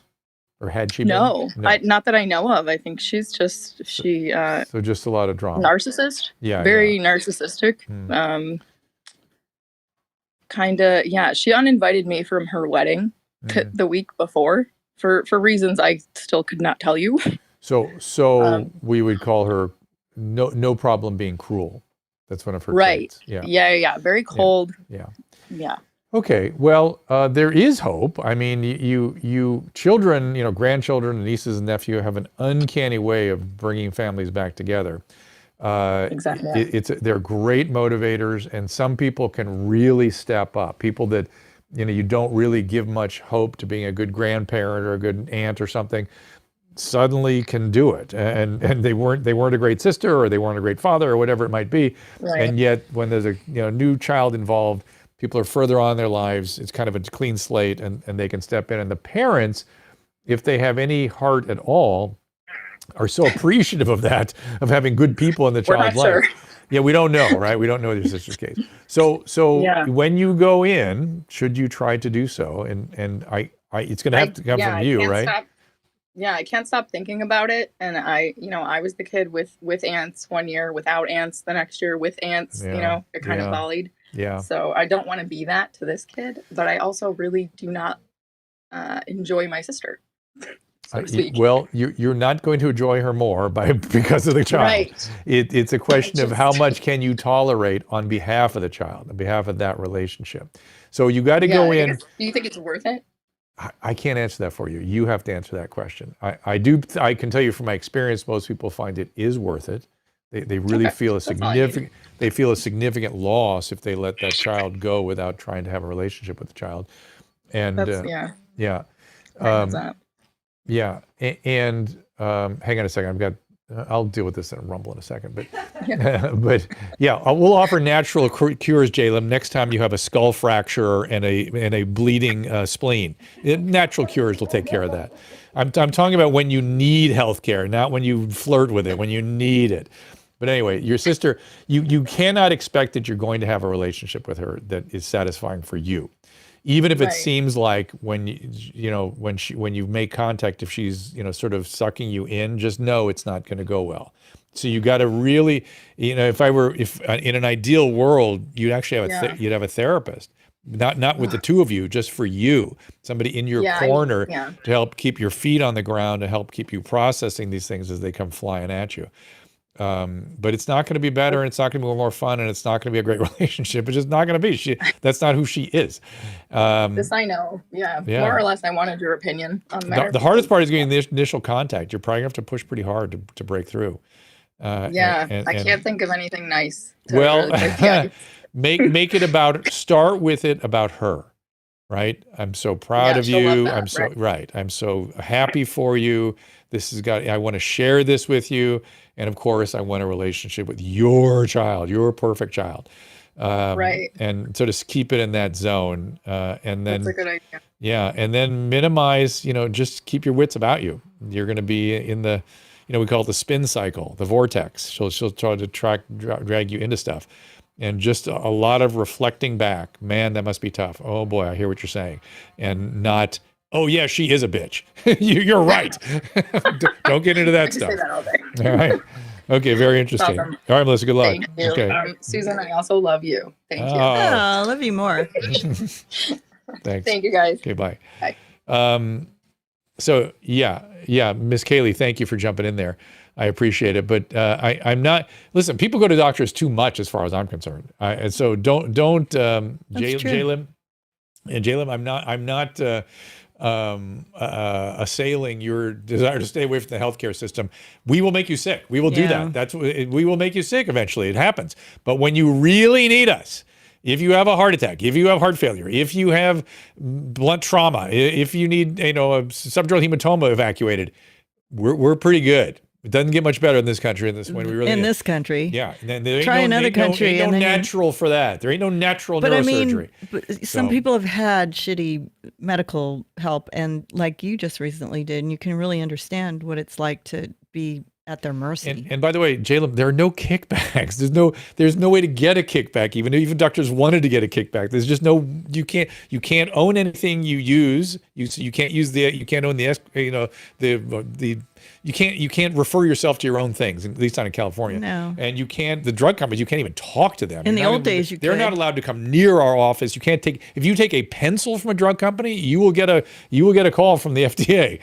or had she? No, not that I know of. I think she's just so just a lot of drama. Narcissist. Yeah. Very narcissistic. Kind of. Yeah. She uninvited me from her wedding the week before for reasons I still could not tell you. So we would call her no problem being cruel. That's one of her traits. Yeah. Very cold. Yeah. Okay. Well, there is hope. I mean, you children, grandchildren, nieces and nephews have an uncanny way of bringing families back together. Exactly. They're great motivators, and some people can really step up. People that, you don't really give much hope to being a good grandparent or a good aunt or something, suddenly can do it. And they weren't a great sister, or they weren't a great father, or whatever it might be. Right. And yet when there's a new child involved, people are further on in their lives. It's kind of a clean slate, and they can step in. And the parents, if they have any heart at all, are so appreciative of that, of having good people in the child's life. Sure. Yeah, we don't know, right? We don't know your sister's case. So Yeah. when you go in, should you try to do so? And it's going to have to come from you, right? I can't stop thinking about it. And I was the kid with ants one year, without ants the next year, with ants. Yeah. It kind of volleyed. Yeah. So I don't want to be that to this kid, but I also really do not enjoy my sister. So to speak. Well, you're not going to enjoy her more because of the child. Right. It's a question of how much can you tolerate on behalf of the child, on behalf of that relationship. So you got to go in. Do you think it's worth it? I can't answer that for you. You have to answer that question. I can tell you from my experience, most people find it is worth it. They really feel a significant loss if they let that child go without trying to have a relationship with the child. And yeah. Yeah. And hang on a second. I'll deal with this in a rumble in a second, but but yeah, we'll offer natural cures, Jalem, next time you have a skull fracture and a bleeding spleen. Natural cures will take care of that. I'm talking about when you need health care, not when you flirt with it, when you need it. But anyway, your sister, you cannot expect that you're going to have a relationship with her that is satisfying for you. Even if it seems like when you make contact, if she's sort of sucking you in, just know it's not going to go well. So you got to really, if in an ideal world, you'd actually have you'd have a therapist, not with the two of you, just for you, somebody in your corner to help keep your feet on the ground, to help keep you processing these things as they come flying at you. But it's not going to be better, and it's not going to be more fun, and it's not going to be a great relationship. It's just not going to be. That's not who she is. This I know. Yeah. More or less, I wanted your opinion on that. The hardest part is getting the initial contact. You're probably going to have to push pretty hard to break through. I can't think of anything nice. Make it start with it about her. Right. I'm so proud of you. I'm so happy for you. I want to share this with you. And of course, I want a relationship with your child, your perfect child. And so just keep it in that zone. And then, that's a good idea. Yeah. And then minimize, just keep your wits about you. You're going to be in the, we call it the spin cycle, the vortex. She'll try to drag you into stuff. And just a lot of reflecting back. Man, that must be tough. Oh boy, I hear what you're saying. And not, oh yeah, she is a bitch. You're right. Don't get into that stuff. Say that all day. All right. Okay, very interesting. Awesome. All right, Melissa, good luck. Thank you. Okay. Susan, I also love you. Thank you. Oh, I love you more. Thanks. Thank you, guys. Okay, bye. Bye. So yeah, Miss Kaylee, thank you for jumping in there. I appreciate it, but I'm not. Listen, people go to doctors too much, as far as I'm concerned. And so don't, Jalem, I'm not assailing your desire to stay away from the healthcare system. We will make you sick. We will do that. We will make you sick eventually. It happens. But when you really need us, if you have a heart attack, if you have heart failure, if you have blunt trauma, if you need a subdural hematoma evacuated, we're pretty good. It doesn't get much better in this country. In this country, yeah. Try another country. Ain't no natural for that. There ain't no natural neurosurgery. But some people have had shitty medical help, and like you just recently did, and you can really understand what it's like to be at their mercy. And by the way, Jalem, there are no kickbacks. There's no way to get a kickback. Even doctors wanted to get a kickback. There's just no. You can't own anything you use. You can't use you can't own you can't refer yourself to your own things, at least not in California. No. And the drug companies, you can't even talk to them. In the old days, they're not allowed to come near our office. You can't if you take a pencil from a drug company, you will get a call from the FDA.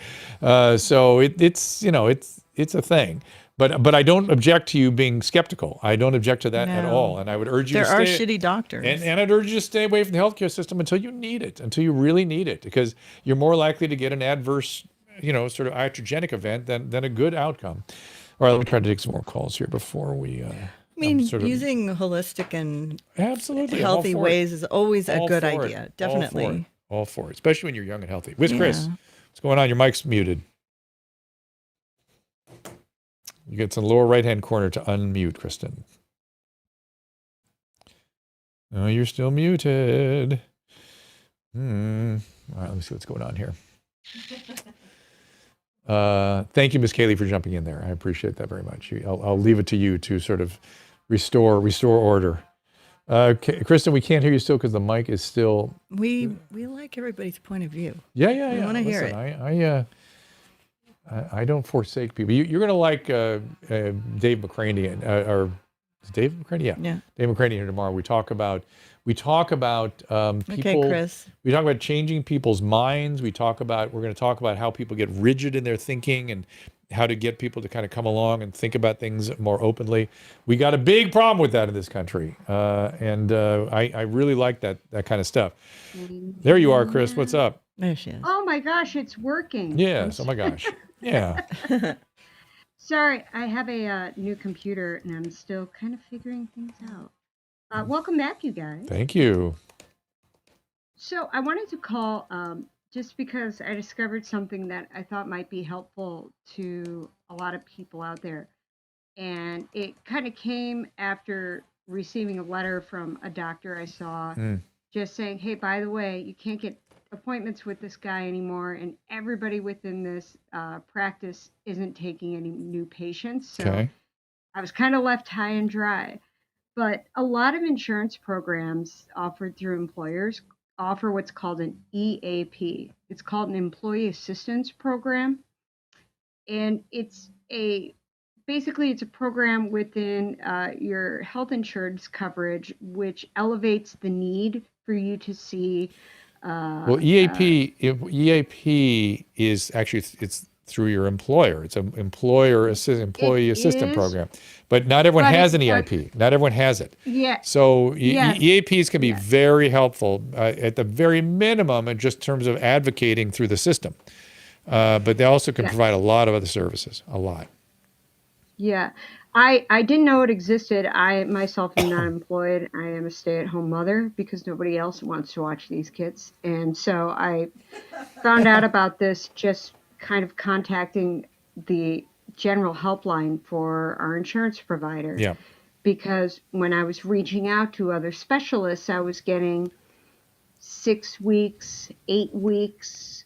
So it's a thing. But I don't object to you being skeptical. I don't object to that at all. And I would urge you to stay. There are shitty doctors. And I'd urge you to stay away from the healthcare system until you need it, until you really need it, because you're more likely to get an adverse, sort of iatrogenic event than a good outcome. All right, let me try to take some more calls here before we. I mean, using holistic and absolutely healthy ways is always a good idea. Definitely. All for it, especially when you're young and healthy. Where's Chris? What's going on? Your mic's muted. You get to the lower right-hand corner to unmute, Kristen. Oh, you're still muted. All right, let me see what's going on here. Thank you, Miss Kaylee, for jumping in there. I appreciate that very much. I'll leave it to you to sort of restore order. Kristen, we can't hear you still because the mic is still. We like everybody's point of view. Yeah. We want to hear it. I don't forsake people. You're going to like Dave McCraney or is Dave McCraney? Yeah. Dave McCraney here tomorrow. We talk about people. Okay, Chris. We talk about changing people's minds. We're going to talk about how people get rigid in their thinking and how to get people to kind of come along and think about things more openly. We got a big problem with that in this country. And I really like that kind of stuff. There you are, Chris. What's up? There she is. Oh my gosh, it's working. Yes. Oh my gosh. Yeah. Sorry, I have a new computer and I'm still kind of figuring things out. Welcome back, you guys. Thank you. So I wanted to call just because I discovered something that I thought might be helpful to a lot of people out there. And it kind of came after receiving a letter from a doctor I saw just saying, hey, by the way, you can't get appointments with this guy anymore, and everybody within this practice isn't taking any new patients. So I was kind of left high and dry. But a lot of insurance programs offered through employers offer what's called an EAP. It's called an Employee Assistance Program. And basically it's a program within your health insurance coverage, which elevates the need for you to see well, EAP is actually it's through your employer. It's an employee assistant program, but not everyone has an EAP. Not everyone has it. Yeah. So EAPs can be very helpful at the very minimum, in just terms of advocating through the system. But they also can provide a lot of other services. A lot. Yeah. I didn't know it existed. I myself am not employed. I am a stay-at-home mother because nobody else wants to watch these kids. And so I found out about this just kind of contacting the general helpline for our insurance provider. Yeah. Because when I was reaching out to other specialists, I was getting 6 weeks, 8 weeks,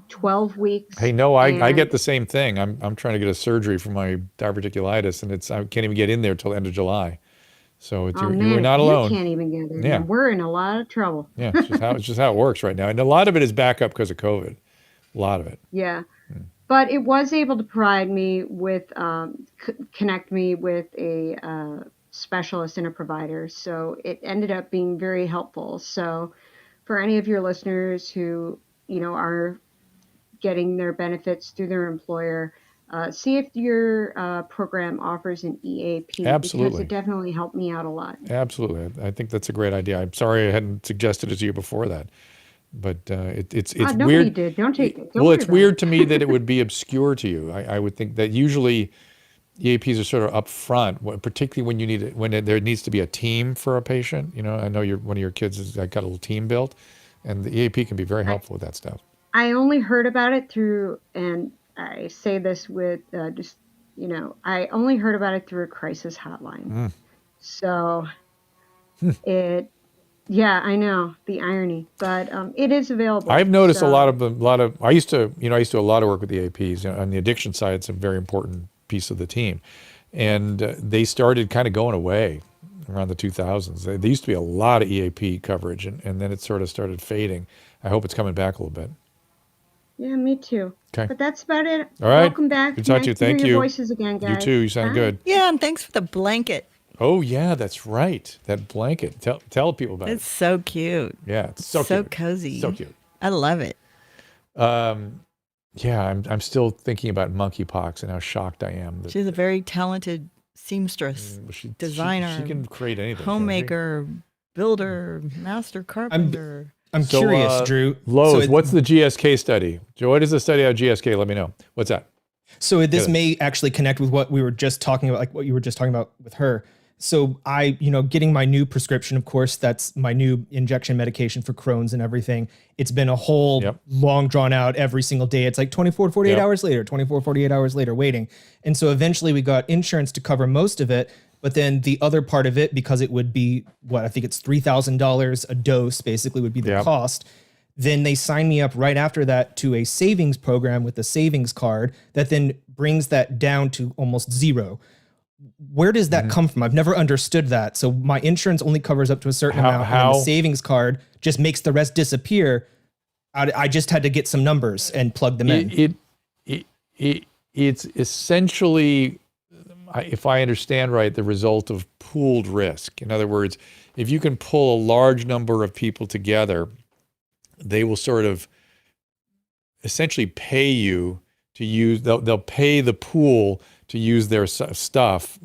12 weeks. Hey, no, I get the same thing. I'm trying to get a surgery for my diverticulitis, and I can't even get in there till the end of July. So you're not alone. You can't even get in. Yeah. We're in a lot of trouble. Yeah, it's just how it works right now. And a lot of it is back up because of COVID. A lot of it. Yeah. But it was able to provide me with, connect me with a specialist and a provider. So it ended up being very helpful. So for any of your listeners who, are getting their benefits through their employer, see if your program offers an EAP. Absolutely. Because it definitely helped me out a lot. Absolutely. I think that's a great idea. I'm sorry I hadn't suggested it to you before that. But it's nobody weird. Did. Don't take it. Well, it's weird to me that it would be obscure to you. I would think that usually EAPs are sort of up front, particularly when there needs to be a team for a patient. I know one of your kids has got a little team built, and the EAP can be very helpful with that stuff. I only heard about it through, and I say this with I only heard about it through a crisis hotline. So yeah, I know the irony, but it is available. I've noticed a lot of. I used to do a lot of work with the EAPs on the addiction side. It's a very important piece of the team, and they started kind of going away around the 2000s. There used to be a lot of EAP coverage, and then it sort of started fading. I hope it's coming back a little bit. Yeah, me too. Okay. But that's about it. All right. Welcome back. Good to talk to you. Thank hear you. Your voices again, guys. You too. You sound good. Yeah, and thanks for the blanket. Oh yeah, that's right. That blanket. Tell people about it. It's so cute. Yeah, it's so cute. Cozy. So cute. I love it. Yeah, I'm still thinking about monkeypox and how shocked I am. She's a very talented seamstress, designer. She can create anything. Homemaker, builder, master carpenter. I'm curious, Drew. Lowe's, what's the GSK study? Joe, what is the study out of GSK? Let me know. What's that? So this may actually connect with what we were just talking about, like what you were just talking about with her. So getting my new prescription, of course, that's my new injection medication for Crohn's and everything. It's been a whole long drawn out every single day. It's like 24 to 48 hours later, 24, 48 hours later waiting. And so eventually we got insurance to cover most of it. But then the other part of it, because it would be I think it's $3,000 a dose, basically would be the cost. Then they signed me up right after that to a savings program with a savings card that then brings that down to almost zero. Where does that come from? I've never understood that. So my insurance only covers up to a certain amount, and the savings card just makes the rest disappear. I just had to get some numbers and plug them in. It's essentially, if I understand right, the result of pooled risk. In other words, if you can pull a large number of people together, they will sort of essentially pay you to use, they'll pay the pool to use their stuff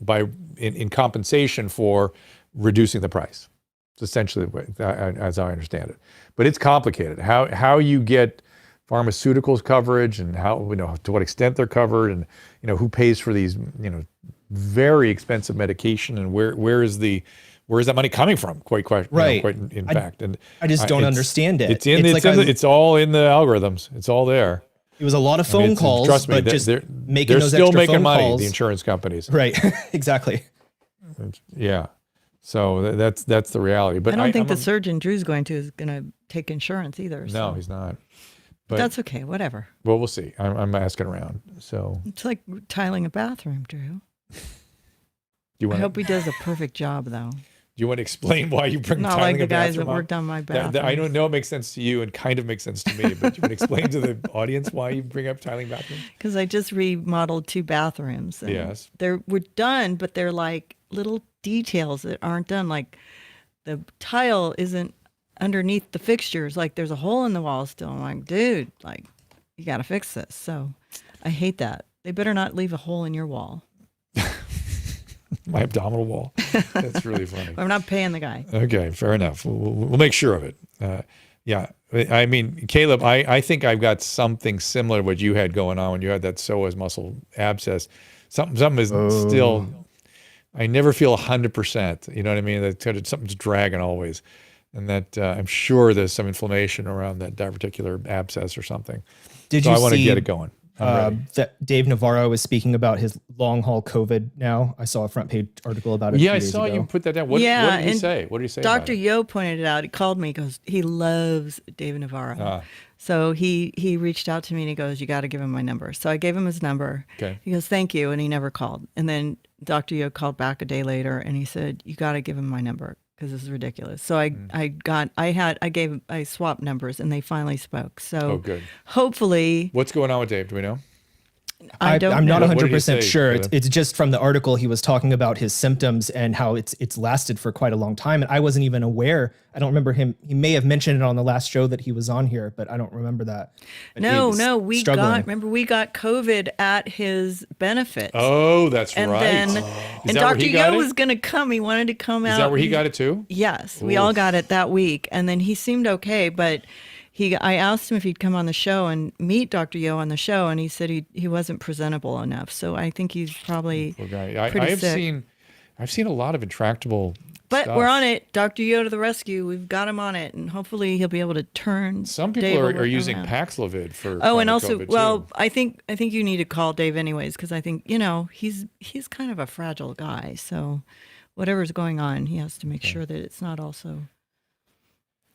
in compensation for reducing the price. It's essentially as I understand it. But it's complicated. How you get pharmaceuticals coverage and how, to what extent they're covered, and, who pays for these, very expensive medication, and where is that money coming from? Quite in fact. And I just don't understand it. It's all in the algorithms. It's all there. It was a lot of phone calls, trust me, but they're making those still extra making phone money, calls. the insurance companies. Right. Exactly. Yeah. So that's the reality. But I don't think the surgeon Drew's going to take insurance either. No, he's not. But that's okay. Whatever. Well, we'll see. I'm asking around. So it's like tiling a bathroom, Drew. I hope he does a perfect job, though. Do you want to explain why you bring not tiling like the a guys that bathroom worked on my bathroom? I don't know it makes sense to you and kind of makes sense to me, but you want to explain to the audience why you bring up tiling bathrooms? Because I just remodeled 2 bathrooms. And yes. We're done, but they're like little details that aren't done. Like the tile isn't underneath the fixtures. Like there's a hole in the wall still. I'm like, dude, like you got to fix this. So I hate that. They better not leave a hole in your wall. My abdominal wall. That's really funny. I'm not paying the guy. Okay, fair enough. We'll make sure of it. Yeah. I mean, Caleb, I think I've got something similar to what you had going on when you had that psoas muscle abscess. Something is still, I never feel 100%. You know what I mean? Something's dragging always. And that I'm sure there's some inflammation around that diverticular abscess or something. I want to get it going. That Dave Navarro was speaking about his long haul COVID now. I saw a front page article about it. Yeah, I saw you put that down. What did he say? What did he say? Dr. Yo pointed it out. He called me because he loves Dave Navarro. So he reached out to me and he goes, "You got to give him my number." So I gave him his number. Okay. He goes, "Thank you," and he never called. And then Dr. Yo called back a day later and he said, "You got to give him my number because this is ridiculous." So I swapped numbers and they finally spoke. So good. Hopefully. What's going on with Dave? Do we know? I'm not 100% sure. It's just from the article he was talking about his symptoms and how it's lasted for quite a long time. And I wasn't even aware. I don't remember him. He may have mentioned it on the last show that he was on here, but I don't remember that. But we got COVID at his benefits. Oh, that's right. And Dr. Yo was going to come. He wanted to come out. Is that where he got it too? Yes. Oof. We all got it that week. And then he seemed okay, but I asked him if he'd come on the show and meet Dr. Yo on the show, and he said he wasn't presentable enough. So I think he's probably pretty sick. I've seen a lot of intractable But stuff. We're on it. Dr. Yo to the rescue. We've got him on it, and hopefully he'll be able to turn. Some people are using Paxlovid for and also, COVID too. I think you need to call Dave anyways, because I think he's kind of a fragile guy. So whatever's going on, he has to make sure that it's not also.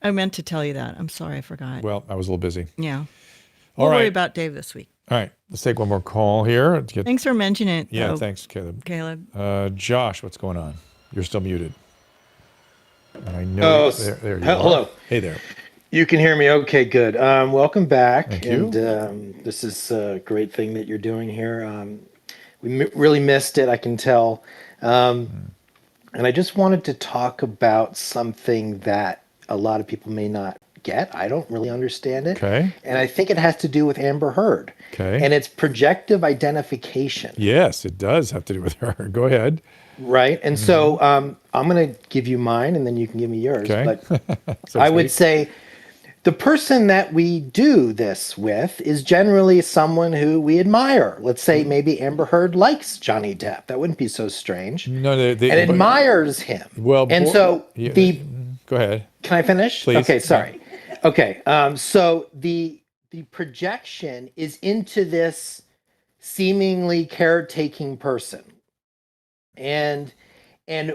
I meant to tell you that. I'm sorry, I forgot. Well, I was a little busy. Yeah. We'll worry about Dave this week. All right. Let's take one more call here. Thanks for mentioning it. Yeah, thanks, Caleb. Josh, what's going on? You're still muted. I know. There you are. Hello. Hey there. You can hear me? Okay, good. Welcome back. Thank you. And this is a great thing that you're doing here. We really missed it, I can tell. And I just wanted to talk about something that a lot of people may not get. I don't really understand it. Okay. And I think it has to do with Amber Heard. Okay. And it's projective identification. Yes, it does have to do with her. Go ahead. Right. And so I'm going to give you mine and then you can give me yours. Okay. But I would say the person that we do this with is generally someone who we admire. Let's say maybe Amber Heard likes Johnny Depp. That wouldn't be so strange. No, and admires him. Well, and so go ahead. Can I finish? Please. Okay, sorry. Okay, so the projection is into this seemingly caretaking person, and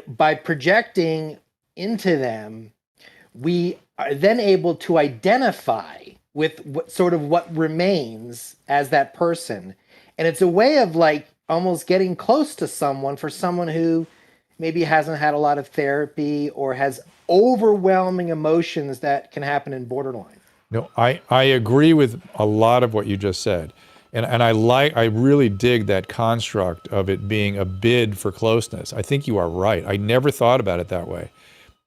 by projecting into them, we are then able to identify with what remains as that person. And it's a way of like almost getting close to someone, for someone who maybe hasn't had a lot of therapy or has overwhelming emotions that can happen in borderline. No, I agree with a lot of what you just said. And I really dig that construct of it being a bid for closeness. I think you are right. I never thought about it that way.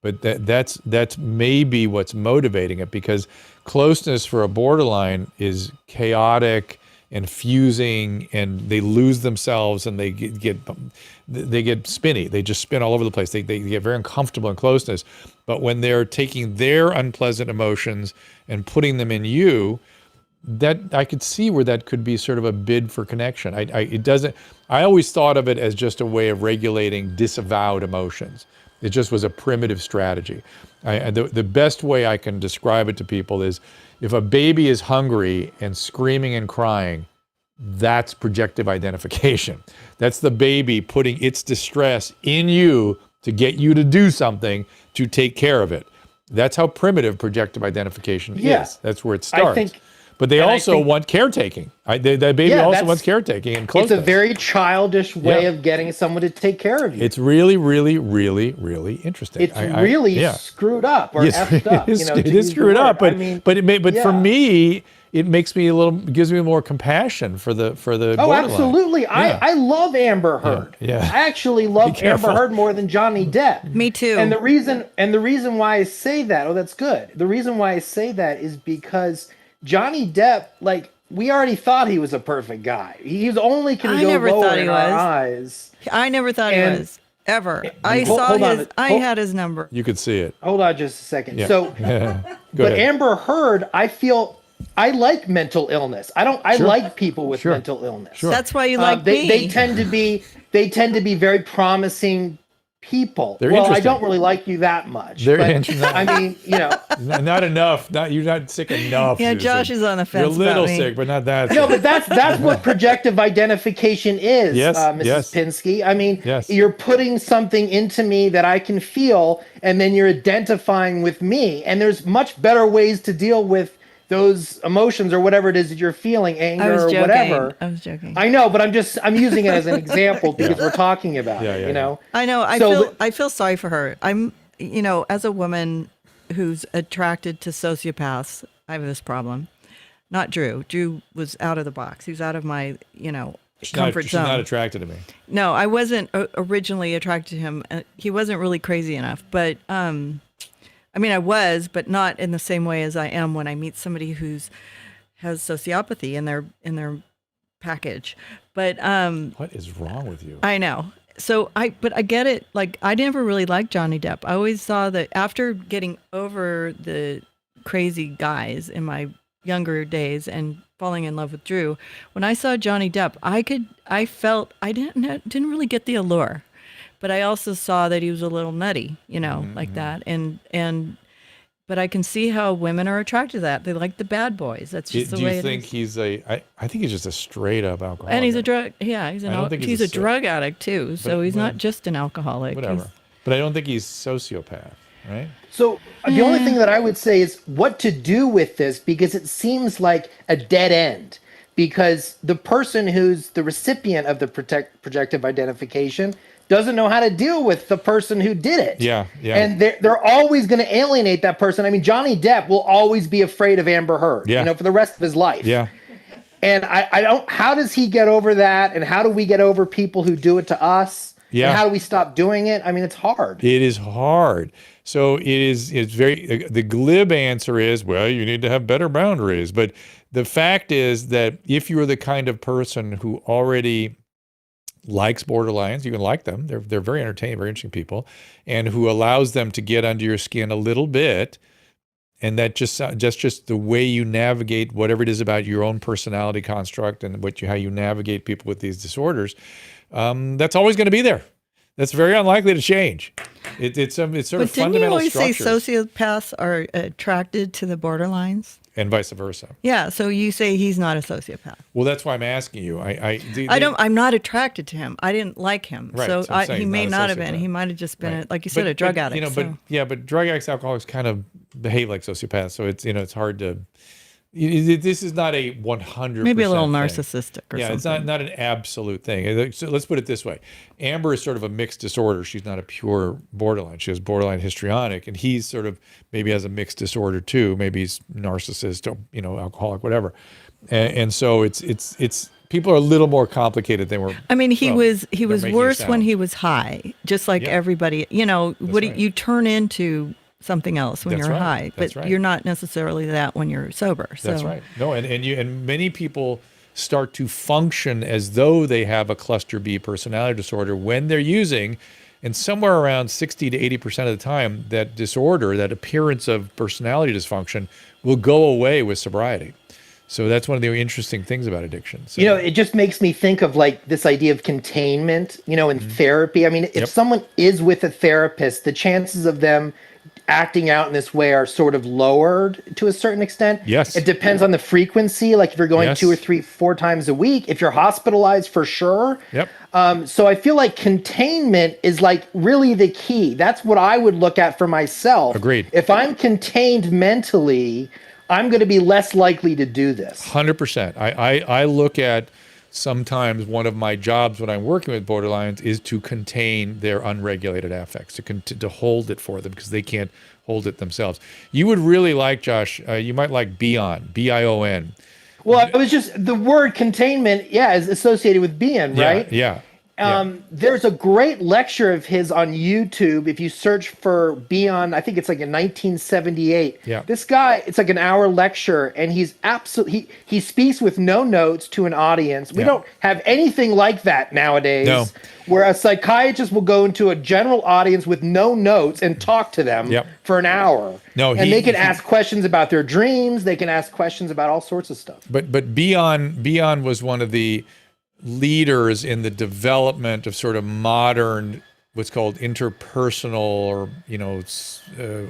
But that's maybe what's motivating it, because closeness for a borderline is chaotic and fusing, and they lose themselves, and they get spinny. They just spin all over the place. They get very uncomfortable in closeness. But when they're taking their unpleasant emotions and putting them in you, that I could see where that could be sort of a bid for connection. I always thought of it as just a way of regulating disavowed emotions. It just was a primitive strategy. The best way I can describe it to people is, if a baby is hungry and screaming and crying, that's projective identification. That's the baby putting its distress in you to get you to do something to take care of it. That's how primitive projective identification is. That's where it starts. But they also want caretaking. The baby also wants caretaking and closeness. It's a very childish way of getting someone to take care of you. It's really, really, really, really interesting. It's really screwed up or effed up. It is screwed up, but for me, it makes me gives me more compassion for the borderline. Oh, absolutely. I love Amber Heard. I actually love Amber Heard more than Johnny Depp. Me too. And the reason why I say that, that's good. The reason why I say that is because Johnny Depp, like, we already thought he was a perfect guy. He's only going to go lower in our eyes. I never thought he was, ever. I had his number. You could see it. Hold on just a second. Yeah. So, but Amber Heard, I like mental illness. I like people with mental illness. That's why you like me. They tend to be very promising people. I don't really like you that much. They're interesting. I mean, not enough. You're not sick enough. Yeah, Susan. Josh is on the fence. You're a little sick, but not that sick. No, but that's what projective identification is, Mrs. Pinsky. I mean, you're putting something into me that I can feel, and then you're identifying with me. And there's much better ways to deal with those emotions or whatever it is that you're feeling, anger or whatever. I was joking. I know, but I'm using it as an example because we're talking about it, you know? I know. I feel sorry for her. I'm, as a woman who's attracted to sociopaths, I have this problem. Not Drew. Drew was out of the box. He was out of my, comfort zone. She's not attracted to me. No, I wasn't originally attracted to him. He wasn't really crazy enough, but I was, but not in the same way as I am when I meet somebody has sociopathy in their package. But what is wrong with you? I know. So I get it. Like, I never really liked Johnny Depp. I always saw that after getting over the crazy guys in my younger days and falling in love with Drew, when I saw Johnny Depp, I felt I didn't really get the allure. But I also saw that he was a little nutty, like that. But I can see how women are attracted to that. They like the bad boys. That's just the way it is. Do you think he's I think he's just a straight up alcoholic. And he's a drug, he's a drug addict too. So he's not just an alcoholic. Whatever. But I don't think he's sociopath, right? So the only thing that I would say is what to do with this, because it seems like a dead end. Because the person who's the recipient of the projective identification doesn't know how to deal with the person who did it. Yeah. And they're always going to alienate that person. I mean, Johnny Depp will always be afraid of Amber Heard, for the rest of his life. Yeah. And I don't, how does he get over that? And how do we get over people who do it to us? Yeah. And how do we stop doing it? I mean, it's hard. It is hard. So it's the glib answer is, well, you need to have better boundaries. But the fact is that if you're the kind of person who already likes borderlines, you can like them. They're very entertaining, very interesting people, and who allows them to get under your skin a little bit and that just the way you navigate whatever it is about your own personality construct and how you navigate people with these disorders, that's always going to be there. That's very unlikely to change. It's sort of fundamental structures. But didn't you always say sociopaths are attracted to the borderlines? And vice versa. Yeah, so you say he's not a sociopath. Well, that's why I'm asking you. I'm not attracted to him. I didn't like him. Right, so he may not have been. He might have just been, like you said, a drug addict. But drug addicts, alcoholics kind of behave like sociopaths. So it's hard to. This is not a 100%. Maybe a little thing. narcissistic or something. Yeah, it's not an absolute thing. So let's put it this way. Amber is sort of a mixed disorder. She's not a pure borderline. She has borderline histrionic, and he's sort of maybe has a mixed disorder too. Maybe he's narcissist, or, alcoholic, whatever. And so it's people are a little more complicated than we're. I mean, he was worse when he was high, just like everybody. You turn into something else when you're high, but you're not necessarily that when you're sober. So. That's right. No, and many people start to function as though they have a cluster B personality disorder when they're using, and somewhere around 60 to 80% of the time, that disorder, that appearance of personality dysfunction, will go away with sobriety. So that's one of the interesting things about addiction. So, it just makes me think of like this idea of containment, in therapy. I mean, if someone is with a therapist, the chances of them acting out in this way are sort of lowered to a certain extent. Yes. It depends on the frequency. Like if you're going 2 or 3, 4 times a week, if you're hospitalized, for sure. Yep. So I feel like containment is like really the key. That's what I would look at for myself. Agreed. If I'm contained mentally, I'm going to be less likely to do this. 100%. I look at sometimes one of my jobs when I'm working with borderlines is to contain their unregulated affects, to hold it for them because they can't hold it themselves. You would really like, Josh, you might like Bion, B-I-O-N. Well, it was just the word containment, is associated with being, right? Yeah. There's a great lecture of his on YouTube. If you search for Beyond, I think it's like in 1978. Yeah. This guy, it's like an hour lecture, and he's he speaks with no notes to an audience. We don't have anything like that nowadays. No. Where a psychiatrist will go into a general audience with no notes and talk to them for an hour. No, and they can ask questions about their dreams. They can ask questions about all sorts of stuff. But Beyond was one of the leaders in the development of sort of modern, what's called interpersonal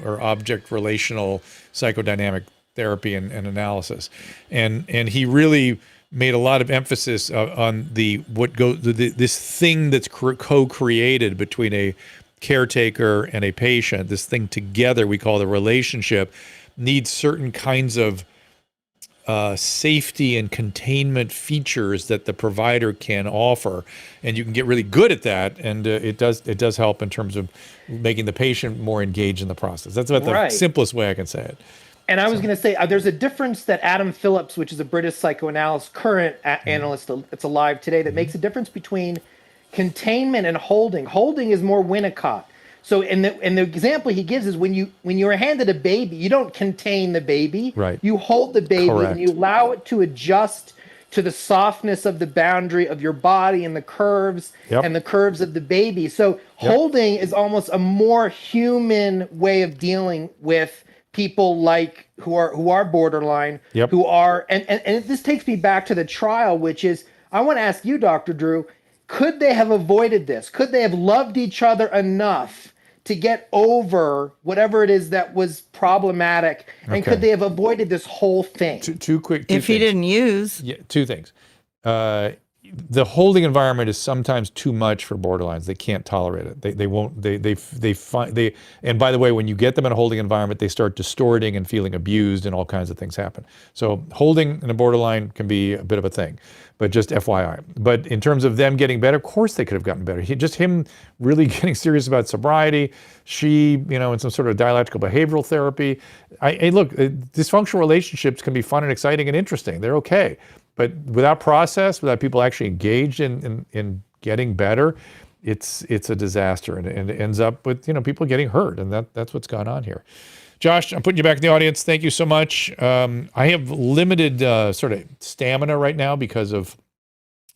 or object relational psychodynamic therapy and analysis, and he really made a lot of emphasis on this thing that's co-created between a caretaker and a patient. This thing together we call the relationship needs certain kinds of safety and containment features that the provider can offer, and you can get really good at that, and it does help in terms of making the patient more engaged in the process. That's about the simplest way I can say it. And I was going to say, there's a difference that Adam Phillips, which is a British psychoanalyst, current analyst that's alive today, that makes a difference between containment and holding. Holding is more Winnicott. So, and the example he gives is when you're handed a baby, you don't contain the baby. Right. You hold the baby. Correct. And you allow it to adjust to the softness of the boundary of your body and the curves and the curves of the baby. So holding is almost a more human way of dealing with people like who are borderline, who are, and this takes me back to the trial, which is, I want to ask you, Dr. Drew, could they have avoided this? Could they have loved each other enough to get over whatever it is that was problematic? And could they have avoided this whole thing? Two quick if he didn't use. Yeah, two things. The holding environment is sometimes too much for borderlines. They can't tolerate it. They won't. And by the way, when you get them in a holding environment, they start distorting and feeling abused, and all kinds of things happen. So holding in a borderline can be a bit of a thing, but just FYI. But in terms of them getting better, of course they could have gotten better. Him really getting serious about sobriety. She, in some sort of dialectical behavioral therapy. Look, dysfunctional relationships can be fun and exciting and interesting. They're okay. But without process, without people actually engaged in getting better, it's a disaster, and it ends up with people getting hurt, and that's what's gone on here. Josh, I'm putting you back in the audience. Thank you so much. I have limited sort of stamina right now because of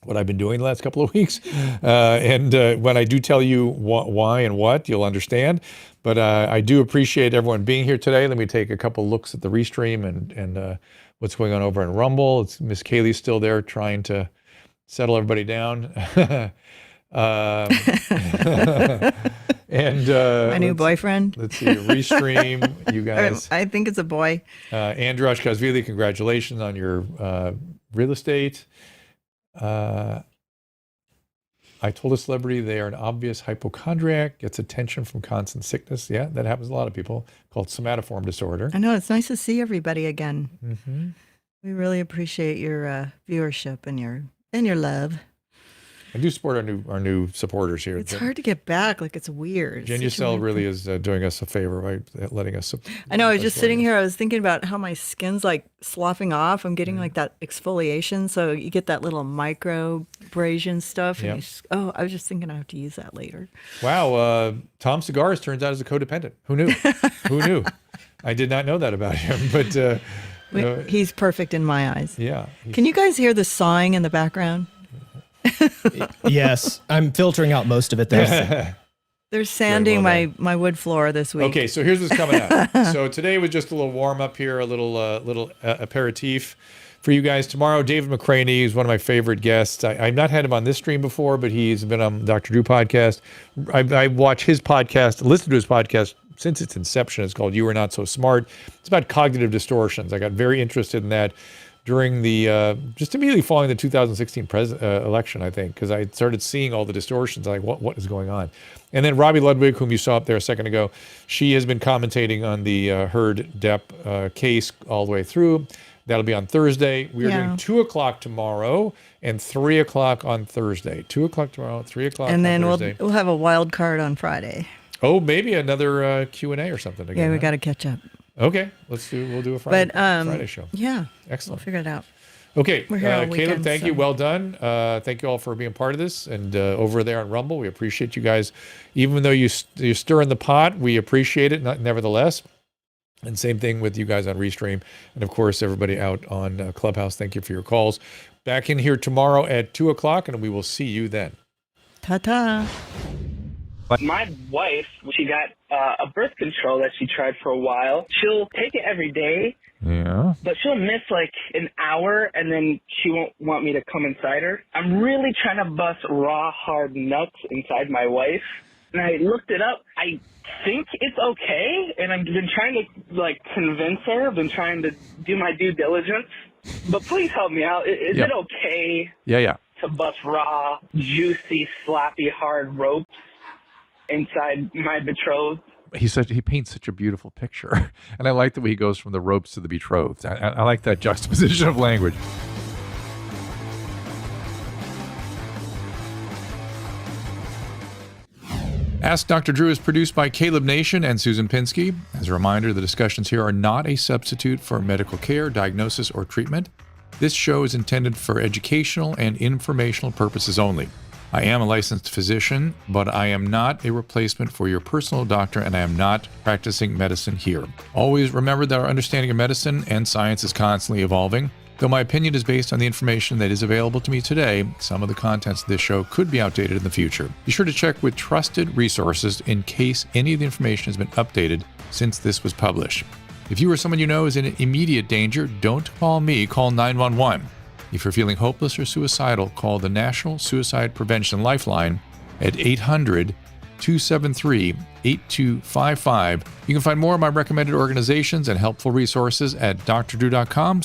what I've been doing the last couple of weeks. And when I do tell you why and what, you'll understand. But I do appreciate everyone being here today. Let me take a couple looks at the restream and what's going on over in Rumble. It's Miss Kaylee's still there trying to settle everybody down. And my new boyfriend. Let's see, restream, you guys. I think it's a boy. Andrew Ashkazvili, congratulations on your real estate. I told a celebrity they are an obvious hypochondriac, gets attention from constant sickness. Yeah, that happens to a lot of people, called somatoform disorder. I know, it's nice to see everybody again. Mm-hmm. We really appreciate your viewership and your love. I do support our new supporters here. It's hard to get back. Like, it's weird. Genucell really is doing us a favor by letting us. I know. I was just sitting here. I was thinking about how my skin's like sloughing off. I'm getting like that exfoliation. So you get that little microabrasion stuff. And I was just thinking I have to use that later. Wow. Tom Cigars turns out as a codependent. Who knew? Who knew? I did not know that about him. But he's perfect in my eyes. Yeah. Can you guys hear the sawing in the background? Yes, I'm filtering out most of it there. They're sanding my wood floor this week. Okay, so here's what's coming up. So today was just a little warm up here, a little aperitif for you guys. Tomorrow, David McCraney is one of my favorite guests. I've not had him on this stream before, but he's been on Dr. Drew podcast. I watch his podcast, listen to his podcast since its inception. It's called You Are Not So Smart. It's about cognitive distortions. I got very interested in that during the just immediately following the 2016 election, I think, because I started seeing all the distortions. Like, what is going on? And then Robbie Ludwig, whom you saw up there a second ago, she has been commentating on the Heard Depp case all the way through. That'll be on Thursday. We are doing 2 o'clock tomorrow and 3 o'clock on Thursday. 2 o'clock tomorrow, 3 o'clock on Thursday. And then we'll have a wild card on Friday. Oh, maybe another Q&A or something again. Yeah, we got to catch up. Okay, we'll do a Friday show. Yeah. Excellent. We'll figure it out. Okay, We're here all Caleb, weekend, thank you. Well done. Thank you all for being part of this. And over there on Rumble, we appreciate you guys. Even though you're stirring the pot, we appreciate it nevertheless. And same thing with you guys on Restream. And of course, everybody out on Clubhouse, thank you for your calls. Back in here tomorrow at 2 o'clock, and we will see you then. Ta-ta. My wife, she got a birth control that she tried for a while. She'll take it every day, but she'll miss like an hour, and then she won't want me to come inside her. I'm really trying to bust raw, hard nuts inside my wife, and I looked it up. I think it's okay, and I've been trying to like convince her. I've been trying to do my due diligence, but please help me out. Is it okay? To bust raw, juicy, sloppy, hard ropes inside my betrothed? He paints such a beautiful picture. And I like the way he goes from the ropes to the betrothed. I like that juxtaposition of language. Ask Dr. Drew is produced by Caleb Nation and Susan Pinsky. As a reminder, the discussions here are not a substitute for medical care, diagnosis, or treatment. This show is intended for educational and informational purposes only. I am a licensed physician, but I am not a replacement for your personal doctor, and I am not practicing medicine here. Always remember that our understanding of medicine and science is constantly evolving. Though my opinion is based on the information that is available to me today, some of the contents of this show could be outdated in the future. Be sure to check with trusted resources in case any of the information has been updated since this was published. If you or someone you know is in immediate danger, don't call me, call 911. If you're feeling hopeless or suicidal, call the National Suicide Prevention Lifeline at 800-273-8255. You can find more of my recommended organizations and helpful resources at drdrew.com/